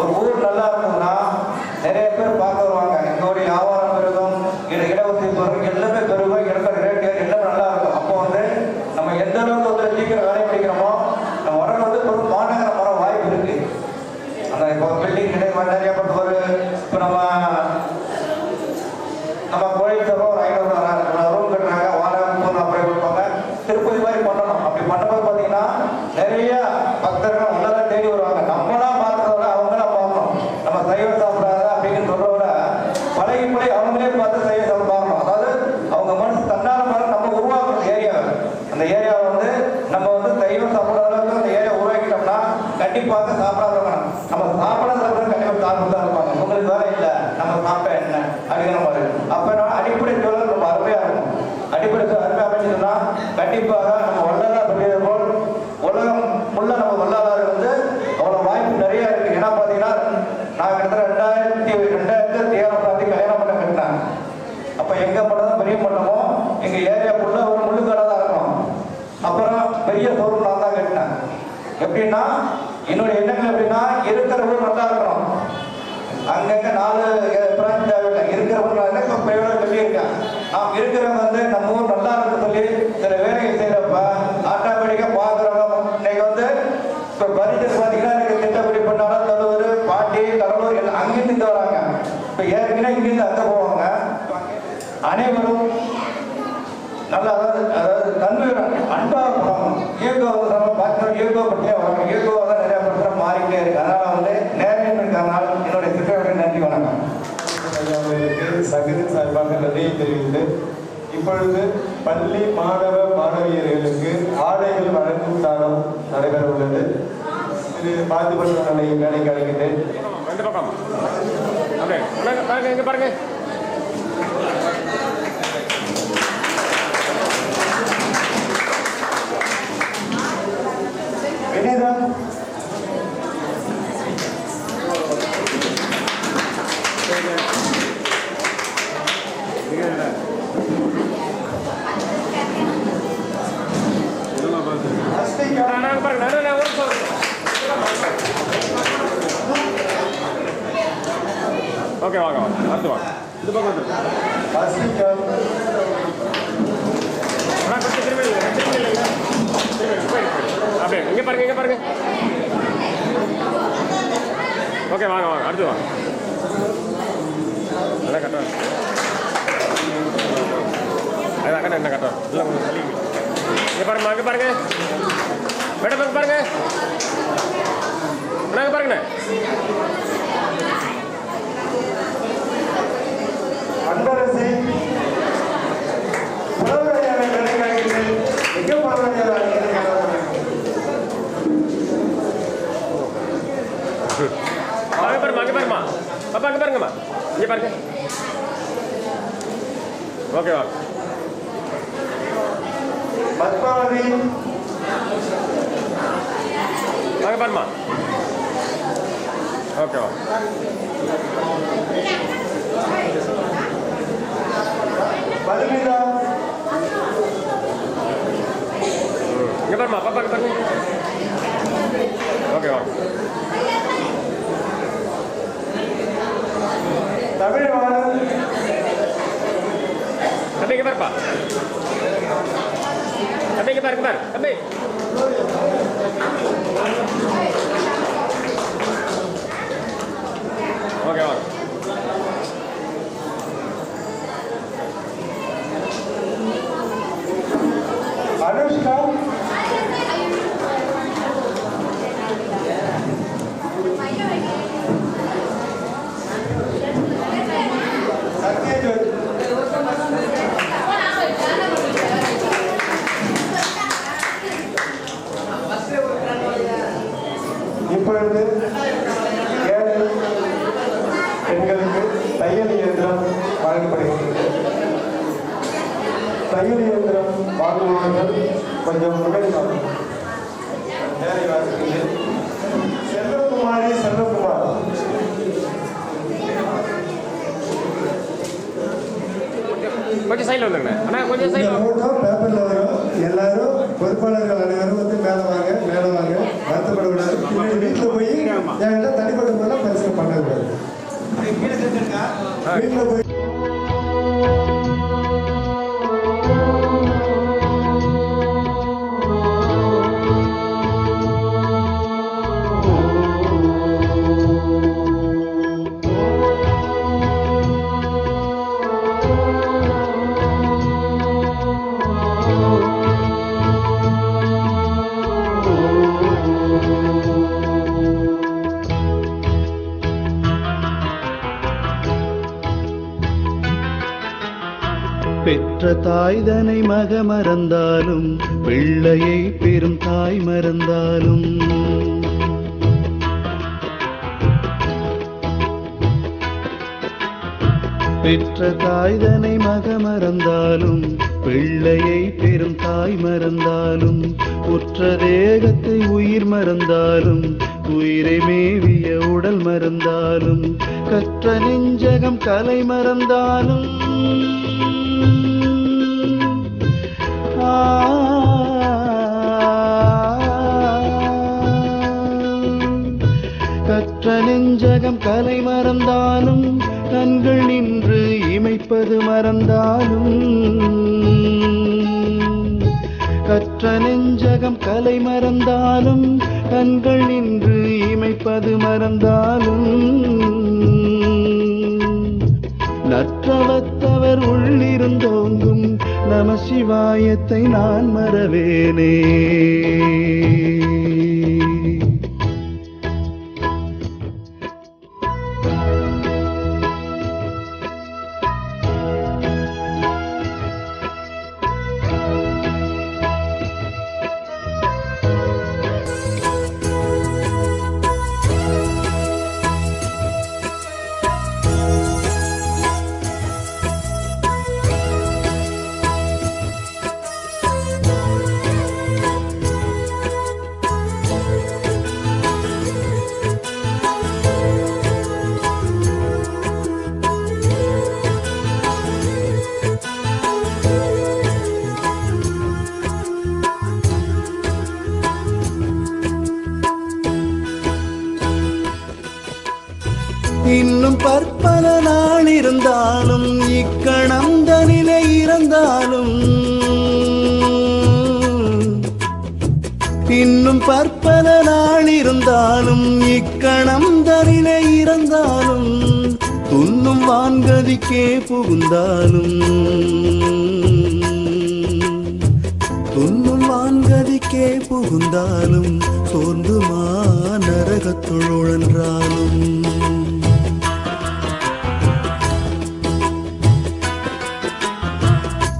ஒரு ஊர் நல்லா இருந்ததுன்னா நிறைய பேர் பார்க்க வருவாங்க. எங்களுடைய வியாபாரம் பெருகும், இடவசதி பெருகும், எல்லாமே பெருகும், இடத்துல ரேட் எல்லாமே நல்லா இருக்கும். அப்போ வந்து நம்ம எந்த அளவுக்கு வந்து சீக்கிரம் வேலை பிடிக்கிறோமோ நம்ம உடனே வந்து ஒரு மாநகரம் வர வாய்ப்பு இருக்கு. அந்த இப்போ பில்டிங் நிறைய ஒரு இப்போ நம்ம கோயில் சபை ஒரு 500 ரூம் கட்டுறாங்க. வாடகை அப்புறம் கொடுப்பாங்க. திருப்பதி மாதிரி பண்ணணும். அப்படி பண்ணும்போது பார்த்தீங்கன்னா நிறைய பக்தர்கள் உள்ளதான் தேடி வருவாங்க. நம்மளாம் பார்க்கறத அவங்களாம் பார்க்கணும். நம்ம சைவம் சாப்பிடாத அப்படின்னு சொல்றத பழகி அவங்களே பார்த்து சைவ சாப்பிடணும். அதாவது அவங்க மனசு தன்னால நம்ம உருவாக்கணும் ஏரியாவை. அந்த ஏரியாவை வந்து நம்ம வந்து சைவம் சாப்பிடாத அளவுக்கு அந்த ஏரியா உருவாக்கிட்டோம்னா கண்டிப்பாக சாப்பிடாதவங்க நம்ம சாப்பிட கண்டிப்பாக சாப்பிட்டு தான் இருப்பாங்க. உங்களுக்கு வேலை இல்லை, நம்ம சாப்பிட்டா என்ன அப்படிங்கிற மாதிரி. அப்போ அடிப்படை சூழல் ரொம்ப அருமையாக இருக்கும். அடிப்படை சூழல் அருமையாக அமைச்சதுன்னா கண்டிப்பாக நம்ம வள்ளலார் சொல்லியது போல் உலகம் உள்ள நம்ம வள்ளலார் வந்து அவ்வளோ வாய்ப்பு நிறைய இருக்கு. ஏன்னா பார்த்தீங்கன்னா நான் கிட்டத்தட்ட 2007 கல்யாணம் பண்ண கட்டினேன். அப்போ எங்கள் மட்டும் தான் பெரிய மண்டபமோ எங்கள் ஏரியாக்குள்ள ஒரு முள்ளுக்கடை தான் இருக்கும். அப்புறம் பெரிய ஷோரூம் நான் தான் கட்டினேன். எப்படின்னா என்னுடைய எண்ணங்கள் எப்படின்னா இருக்கிறவங்க நல்லா இருக்கணும். அங்கங்க 4 பிரான்ச் தேவையில்லை. இருக்கிறவங்க இப்போ பிரைவேட் சொல்லியிருக்கேன். நாம் இருக்கிறவங்க வந்து நம்ம ஊர் நல்லா இருக்கு சொல்லி சில வேலைகள் செய்யறப்ப ஆட்டோமேட்டிக்காக பார்க்குறவங்க இன்னைக்கு வந்து இப்போ பரிசல் பார்த்தீங்கன்னா எனக்கு திட்டப்படி பண்ணாலும் தலூர், பாட்டி, கடலூர் எல்லாம் அங்கிருந்து வராங்க. இப்போ ஏற்கனவே இங்கிருந்து அங்கே போவாங்க. அனைவரும் நல்லா அதாவது தன்மை அன்பாக போகணும். ஈகோ நம்ம பார்க்கணும். ஈகோ பற்றியே வராங்க. ஈகோ தான் நிறைய பிரச்சனை மாறிக்கிட்டே இருக்கு. அதனால வந்து நேரம் இருக்கிறதுனால என்னுடைய திட்டத்தை நன்றி வணக்கம். சகரின் சார்பாக நன்றியை தெரிவித்து இப்பொழுது பள்ளி மாணவ மாணவியர்களுக்கு ஆடைகள் வழங்கும் தானம் நடைபெற உள்ளது. இது பார்த்து வேலைக்கு அழைக்கின்றேன். பாருங்க வினிதா ஓகே வாங்க அடுத்து வாங்க. இந்த பக்கம் வந்து அப்படியே இங்கே பாருங்க. ஓகே வாங்க அடுத்து வாங்க. அதான் கரெக்டாக அதான் கரெக்டாக என்ன கரெக்டாக இல்லை கொஞ்சம் தள்ளி இங்கே பாருங்க மேடம் பாருங்க பாருங்கண்ணே. அன்பரசி புலவரையான வேலைக்காக மிக பரவாயில்லை. அங்கே பாருங்கம்மா பாப்பா அங்கே பாருங்கம்மா இங்கே பாருங்க. ஓகே வாங்க. பத்மாவதி வாங்க பாருமா. ஓகே வாங்க. பதுமிதா இங்கே பாருமா பாப்பா பாருங்க. ஓகே வாங்க. தமிழ்வாணன் தம்பி இங்கே பாருப்பா. தம்பி இங்கே பாருங்க தம்பி. ஓகே வாங்க. பெண்களுக்கு தையல் இயந்திரம் வழங்கப்படுகிறது. தையல் இயந்திரம் வாங்குபவர்கள் கொஞ்சம் முன்னாடி செல்வகுமார் கொஞ்சம் சைடில் வந்துங்க அண்ணா, கொஞ்சம் சைடில் பேப்பர்ல வரும். எல்லாரும் பொறுப்பாளர்கள் அனைவரும் வந்து மேலே வாங்க வருத்தப்படக்கூடாது. வீட்டில் போய் என்கிட்ட தனிப்பட்ட முறையில் பரிசீலனை பண்ணக்கூடாது. வீட்டில் போய் பெற்ற தாய்தனை மக மறந்தாலும் பிள்ளையை பெரும் தாய் மறந்தாலும் பெற்ற தாய்தனை மக மறந்தாலும் பிள்ளையை பெரும் தாய் மறந்தாலும் உற்ற தேகத்தை உயிர் மறந்தாலும் உயிரை மேவிய உடல் மறந்தாலும் கற்ற நெஞ்சகம் கலை மறந்தாலும் கற்ற நெஞ்சகம் கலை மறந்தாலும் கண்கள் நின்று இமைப்பது மறந்தாலும் கற்ற நெஞ்சகம் கலை மறந்தாலும் கண்கள் நின்று இமைப்பது மறந்தாலும் நற்றவத்தவர் உள்ளிருந்தோங்கும் நம சிவாயத்தை நான் மறவேனே. இன்னும் பற்பல நாள் இருந்தாலும் இக்கணம் தனிலே இறந்தாலும் இன்னும் பற்பல நாள் இருந்தாலும் இக்கணம் தனிலே இறந்தாலும் துன்னும் வான்கதிக்கே புகுந்தாலும் துன்னும் வான்கதிக்கே புகுந்தாலும் சோர்ந்துமா நரகத்துள் உழன்றாலும்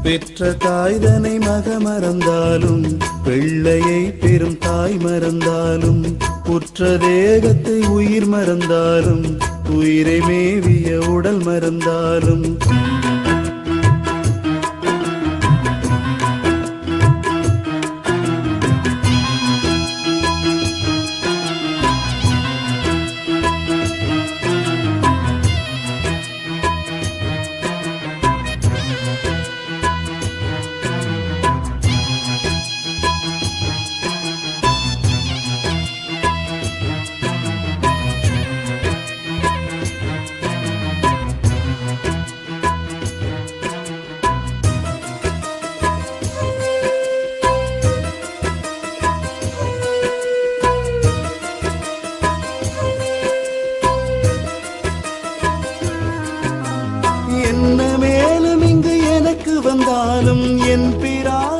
பெற்ற தாய்தனை மக மறந்தாலும் பிள்ளையை பெரும் தாய் மறந்தாலும் உற்ற தேகத்தை உயிர் மறந்தாலும் உயிரை மேவிய உடல் மறந்தாலும் என்ன மேலும் இங்கு எனக்கு வந்தாலும் என் பிரான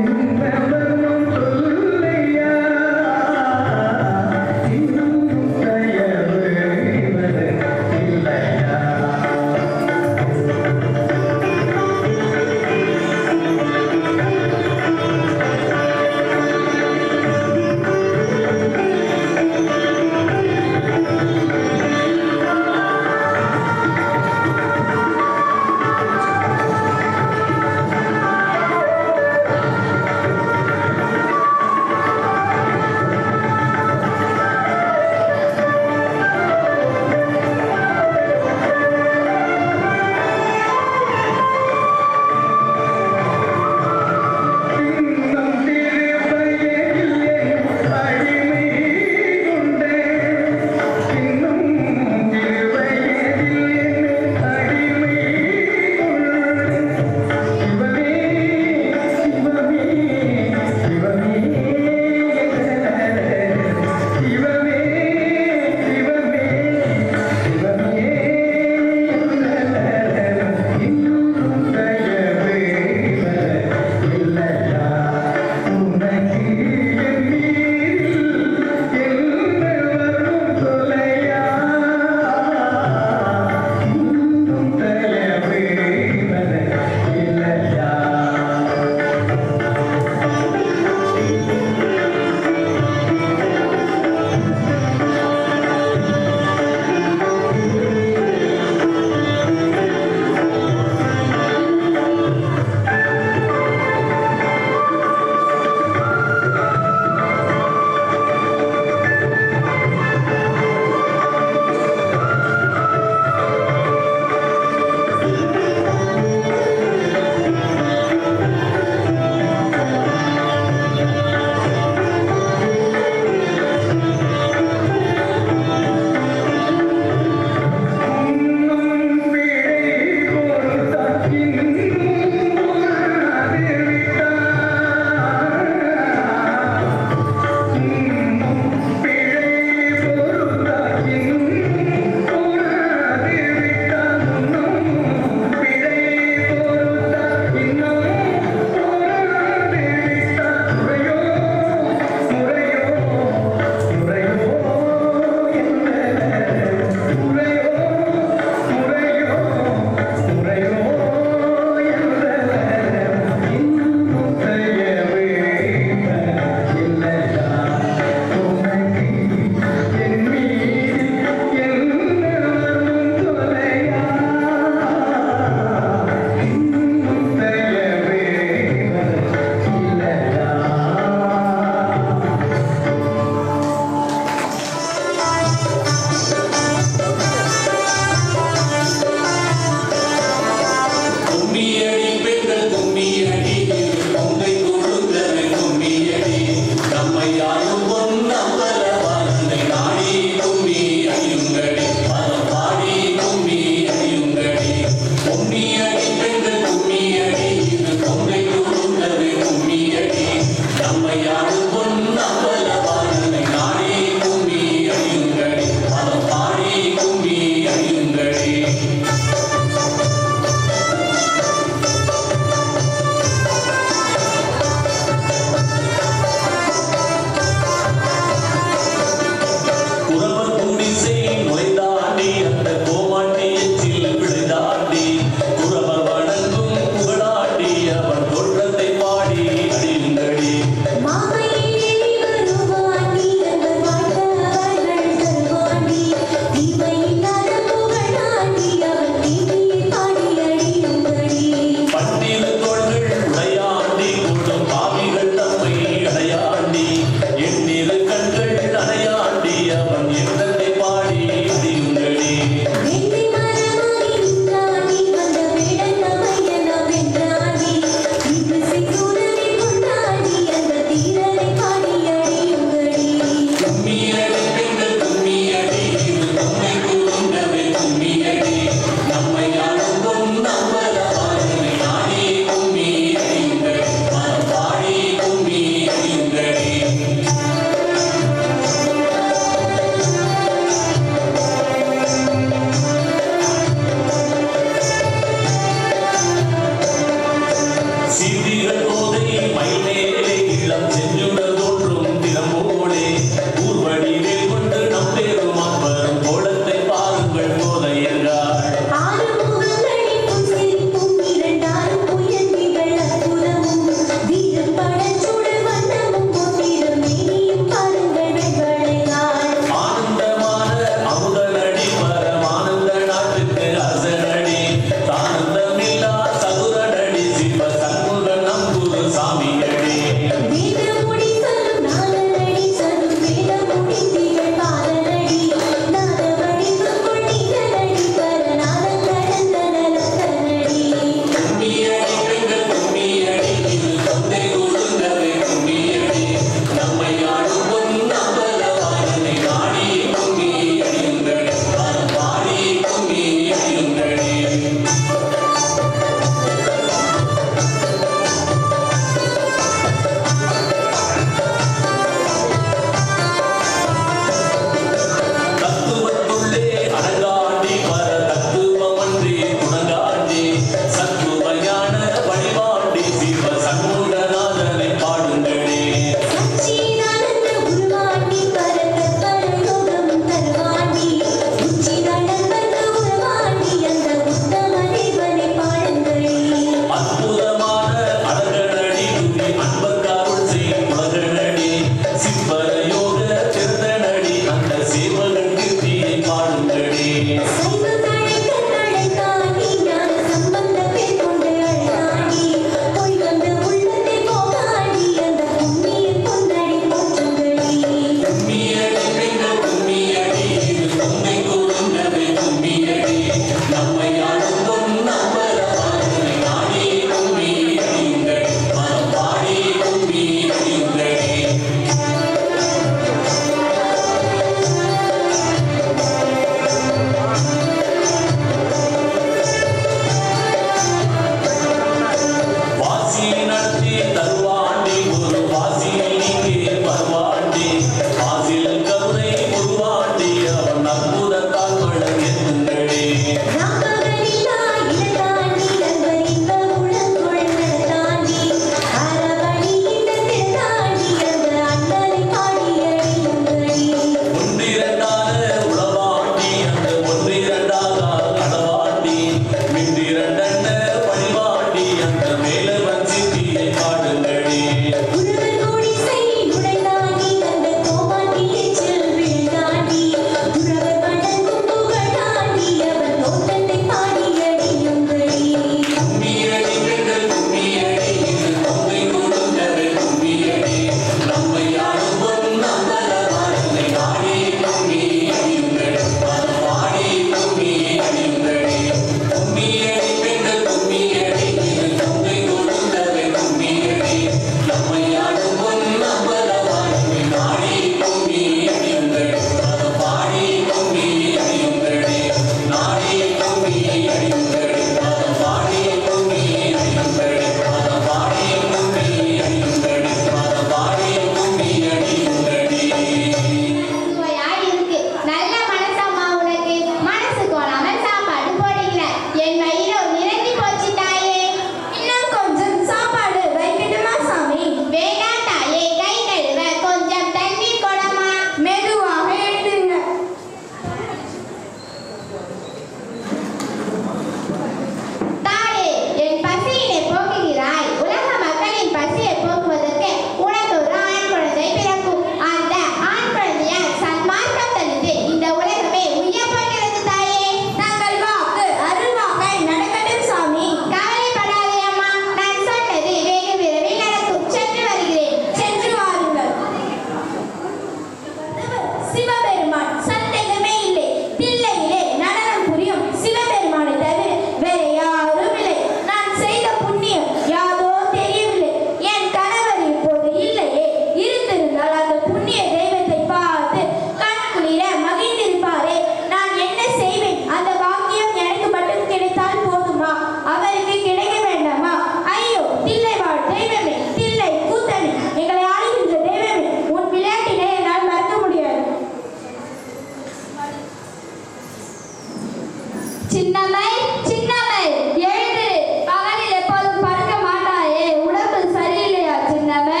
சின்னம்மை சின்னம்மை எழுந்திரு. பகலில் எப்போதும் படுக்க மாட்டாயே, உடம்பு சரியில்லையா சின்னம்மை?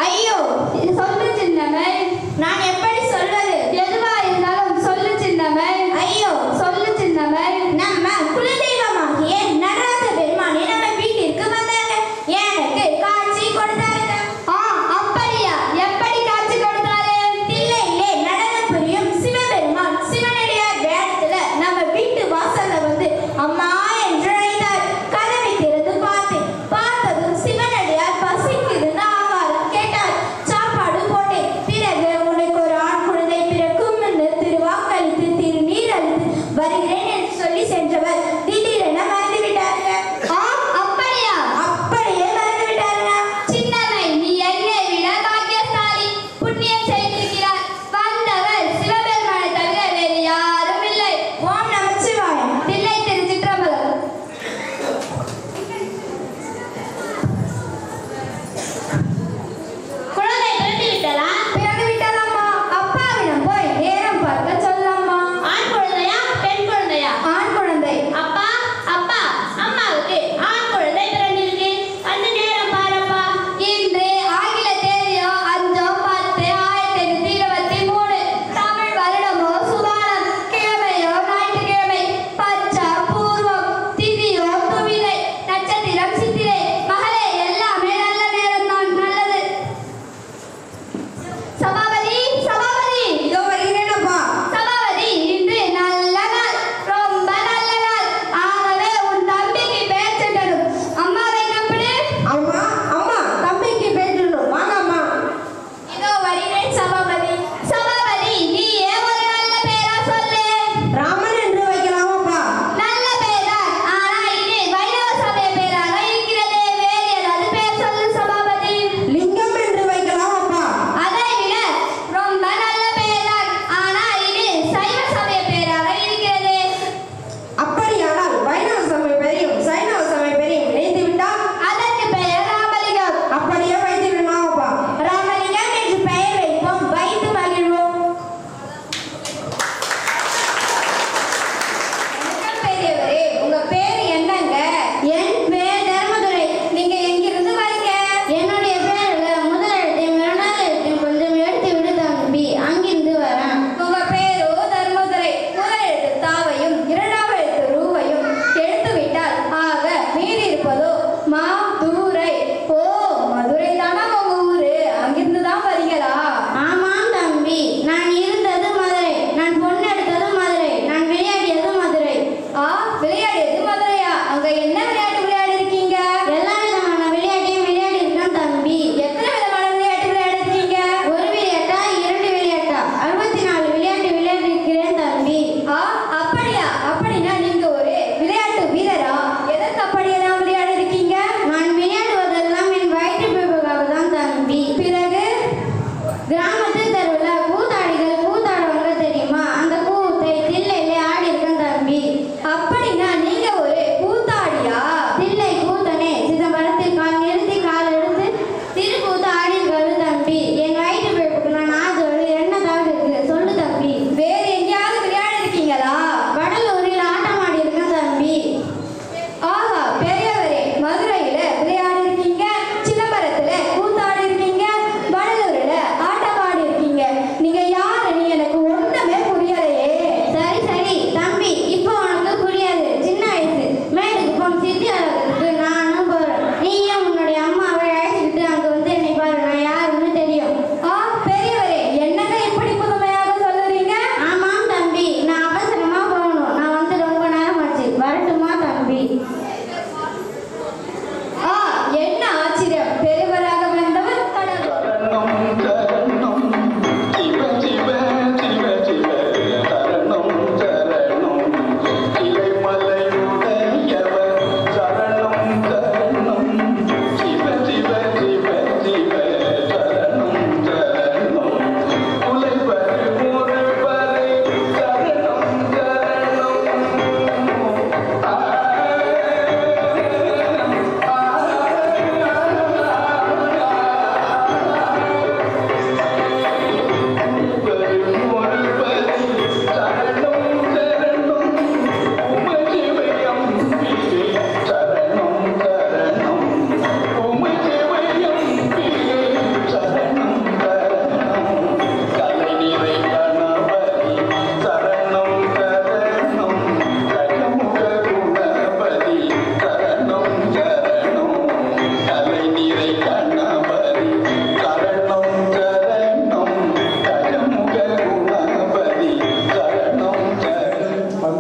ஐயோ சொல்லு சின்னம்மை. நான் எப்படி சொல்வது? எதுவா இருந்தாலும் சொல்லு சின்னம்மை. ஐயோ சொல்லு சின்னம்மை. நம்ம குலதெய்வமாகிய நடராஜ பெருமானே நம்ம வீட்டிற்கு வந்தாங்க, எனக்கு காட்சி கொடுத்தாருங்க. அப்படியா? எப்படி காட்சி கொடுத்தாரு? இல்லை நடனம் புரியும் சிவபெருமான் சிவனுடைய வேடத்துல நம்ம வீட்டு வாசல்ல வந்து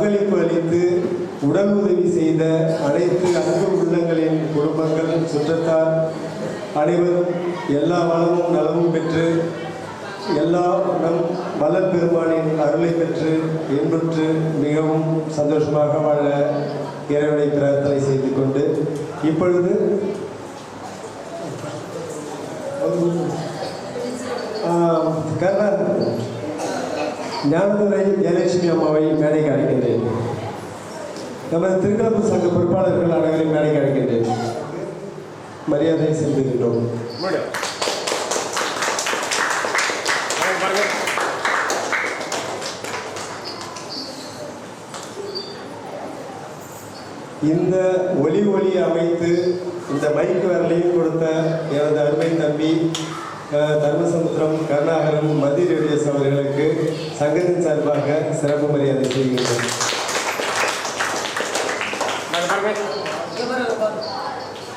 பங்களிப்பு அளித்து உடல் உதவி செய்த அனைத்து அன்பு உள்ளங்களின் குடும்பங்கள் சுற்றத்தார் அனைவரும் எல்லா வளமும் நலமும் பெற்று எல்லா நம் வளர் பெருமானின் அருளை பெற்று இன்புற்று மிகவும் சந்தோஷமாக வாழ இறைவனை பிரார்த்தனை செய்து கொண்டு இப்பொழுது ஞானதுரை ஜெயலட்சுமி அம்மாவை மேடைக்கு அழைக்கின்றேன். நமது திருக்கலப்பு சங்க பொறுப்பாளர்கள் அனைவரையும் மேடைக்கு அழைக்கின்றேன். மரியாதை செலுத்துகின்றோம். இந்த ஒலி அமைத்து இந்த மைக்கு வரலையும் கொடுத்த எனது அருமை தம்பி தர்மசமுத்திரம் கருணாகரன் மதி ரேடியஸ் அவர்களுக்கு சங்கத்தின் சார்பாக சிறப்பு மரியாதை செய்கின்றோம்.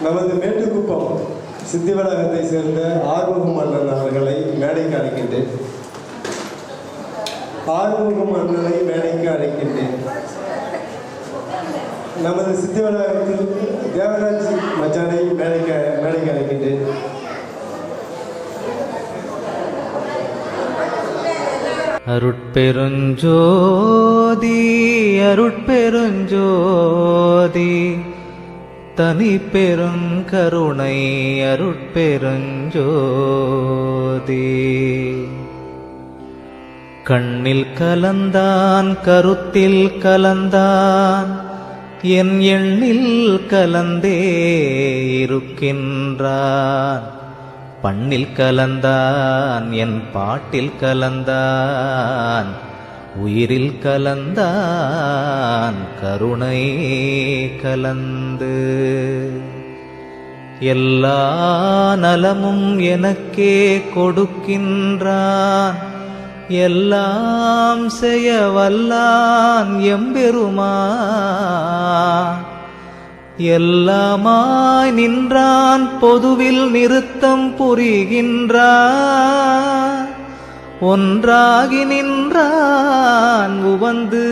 நமது மேட்டுக்குப்பம் சித்திவளாகத்தை சேர்ந்த ஆறுமுகம் அண்ணன் அவர்களை மேடைக்கு அழைக்கின்றேன். ஆறுமுகம் அண்ணனை மேடைக்கு அழைக்கின்றேன். நமது சித்திவளாகத்தில் தேவராஜ் மச்சானை மேடைக்கு அழைக்கின்றேன். அருட்பெருஞ்சோதி அருட்பெருஞ்சோதி தனி பெருங்கருணை அருட்பெருஞ்சோதி கண்ணில் கலந்தான் கருத்தில் கலந்தான் என் எண்ணில் கலந்தே இருக்கின்றான் பண்ணில் கலந்தான் என் பாட்டில் கலந்தான் உயிரில் கலந்தான் கருணை கலந்து எல்லா நலமும் எனக்கே கொடுக்கின்றான் எல்லாம் செய்ய வல்லான் எம்பெருமான் எல்லாமாய் நின்றான் பொதுவில் நிறுத்தம் புரிகின்றான் ஒன்றாகி நின்றான் உவந்து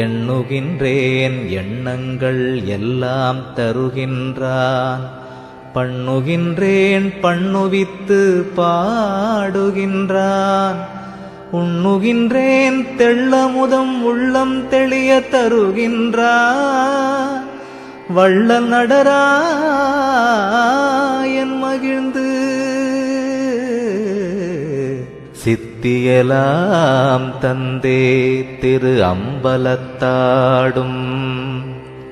எண்ணுகின்றேன் எண்ணங்கள் எல்லாம் தருகின்றான் பண்ணுகின்றேன் பண்ணுவித்து பாடுகின்றான் உண்ணுகின்றேன் தெள்ளமுதம் உள்ளம் தெளிய தருகின்றான் வள்ளல் நடராயன் மகிழ்ந்து சித்தியலாம் தந்தே திரு அம்பலத்தாடும்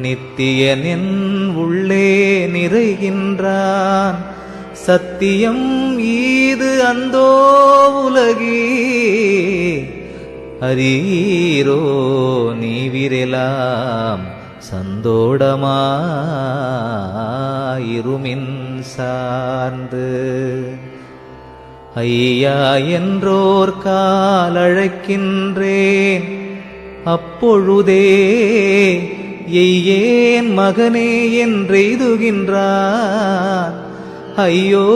நித்தியனின் உள்ளே நிறைகின்றான் சத்தியம் ஈது அந்தோ உலகி அரீரோ நீவிரெலாம் சந்தோடமாயிருமின் சார்ந்து ஐயா என்றோர் காலழைக்கின்றேன் அப்பொழுதே எய்யேன் மகனே என்றெய்துகின்றான் ஐயோ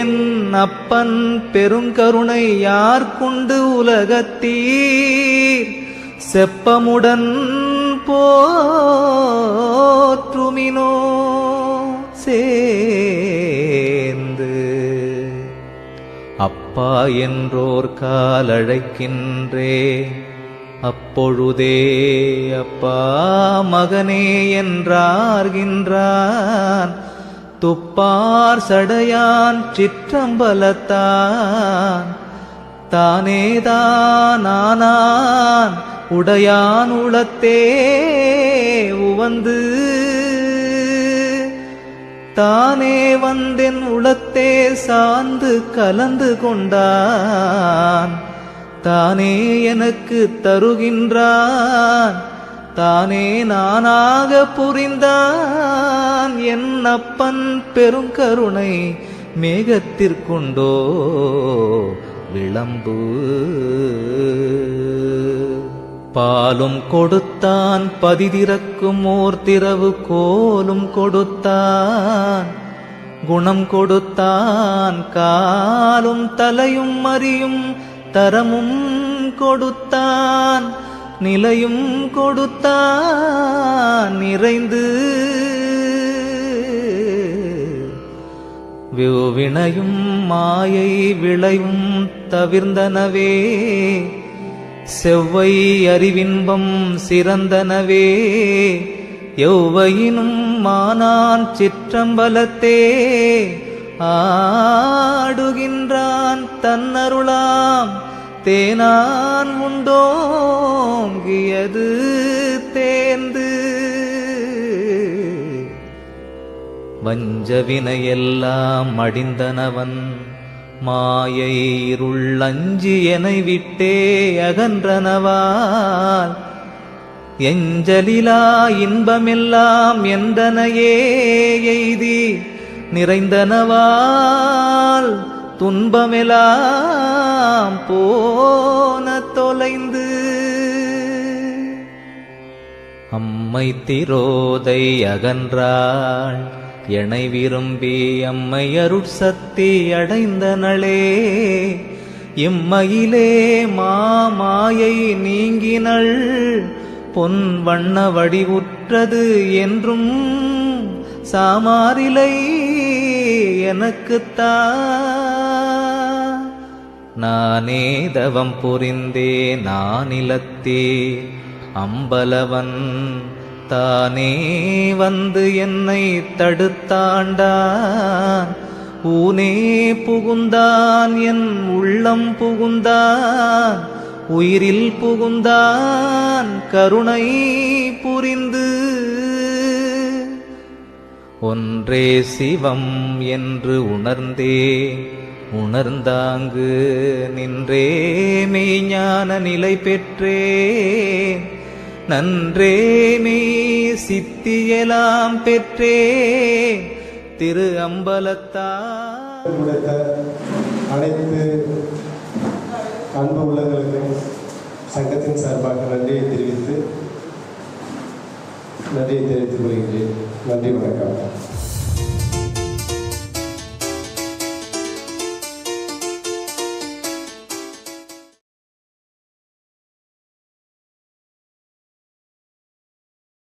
என் அப்பன் பெருங்கருணை யார் கொண்டு உலகத்தீர் செப்பமுடன் போற்றுமினோ சேர்ந்து அப்பா என்றோர் காலழைக்கின்றே அப்பொழுதே அப்பா மகனே என்றார்கின்றான் துப்பார் சடையான் சிற்றம்பலத்தான் தானேதான் ஆனான் உடையான் உளத்தே உவந்து தானே வந்தென் உளத்தே சார்ந்து கலந்து கொண்டான் தானே எனக்கு தருகின்றான் தானே நானாக புரிந்தான் என் அப்பன் பெருங்கருணை மேகத்திற்குண்டோ விளம்பு பாலும் கொடுத்தான் பதிதிறக்கும் ஓர் திரவு கோலும் கொடுத்தான் குணம் கொடுத்தான் காலும் தலையும் அறியும் தரமும் கொடுத்தான் நிலையும் கொடுத்தான் நிறைந்து வினையும் மாயை விளைவும் தவிர்ந்தனவே செவ்வை அறிவின்பம் சிறந்தனவே எவ்வையினும் மானான் சிற்றம்பலத்தே ஆடுகின்றான் தன்னருளாம் தேனான் உண்டோங்கியது தேர்ந்து வஞ்சவினையெல்லாம் மடிந்தனவன் மாயை இருள் அஞ்சி எனை விட்டே அகன்றனவால் எஞ்சலிலா இன்பமெல்லாம் என்றனையே எய்தி நிறைந்தனவால் துன்பமெல்லாம் போன தொலைந்து அம்மை திரோதை அகன்றாள் எனை விரும்பி அம்மை அருட்சக்தி அடைந்தனளே இம்மையிலே மாமாயை நீங்கினள் பொன் வண்ண வடிவுற்றது என்றும் சாமாரிலை எனக்குத்தா நானே தவம் புரிந்தே நானிலத்தே அம்பலவன் தானே வந்து என்னை தடுத்தாண்டான் ஊனே புகுந்தான் என் உள்ளம் புகுந்தான் உயிரில் புகுந்தான் கருணை புரிந்து ஒன்றே சிவம் என்று உணர்ந்தே உணர்ந்தாங்கு நின்றே மெய்ஞான நிலை பெற்றே நன்றே மெய் சித்தியெல்லாம் பெற்றே திரு அம்பலத்தார் அனைத்து அன்பு உள்ளங்களுக்கு சங்கத்தின் சார்பாக நன்றியை தெரிவித்துக் கொள்கிறேன். நன்றி வணக்கம்.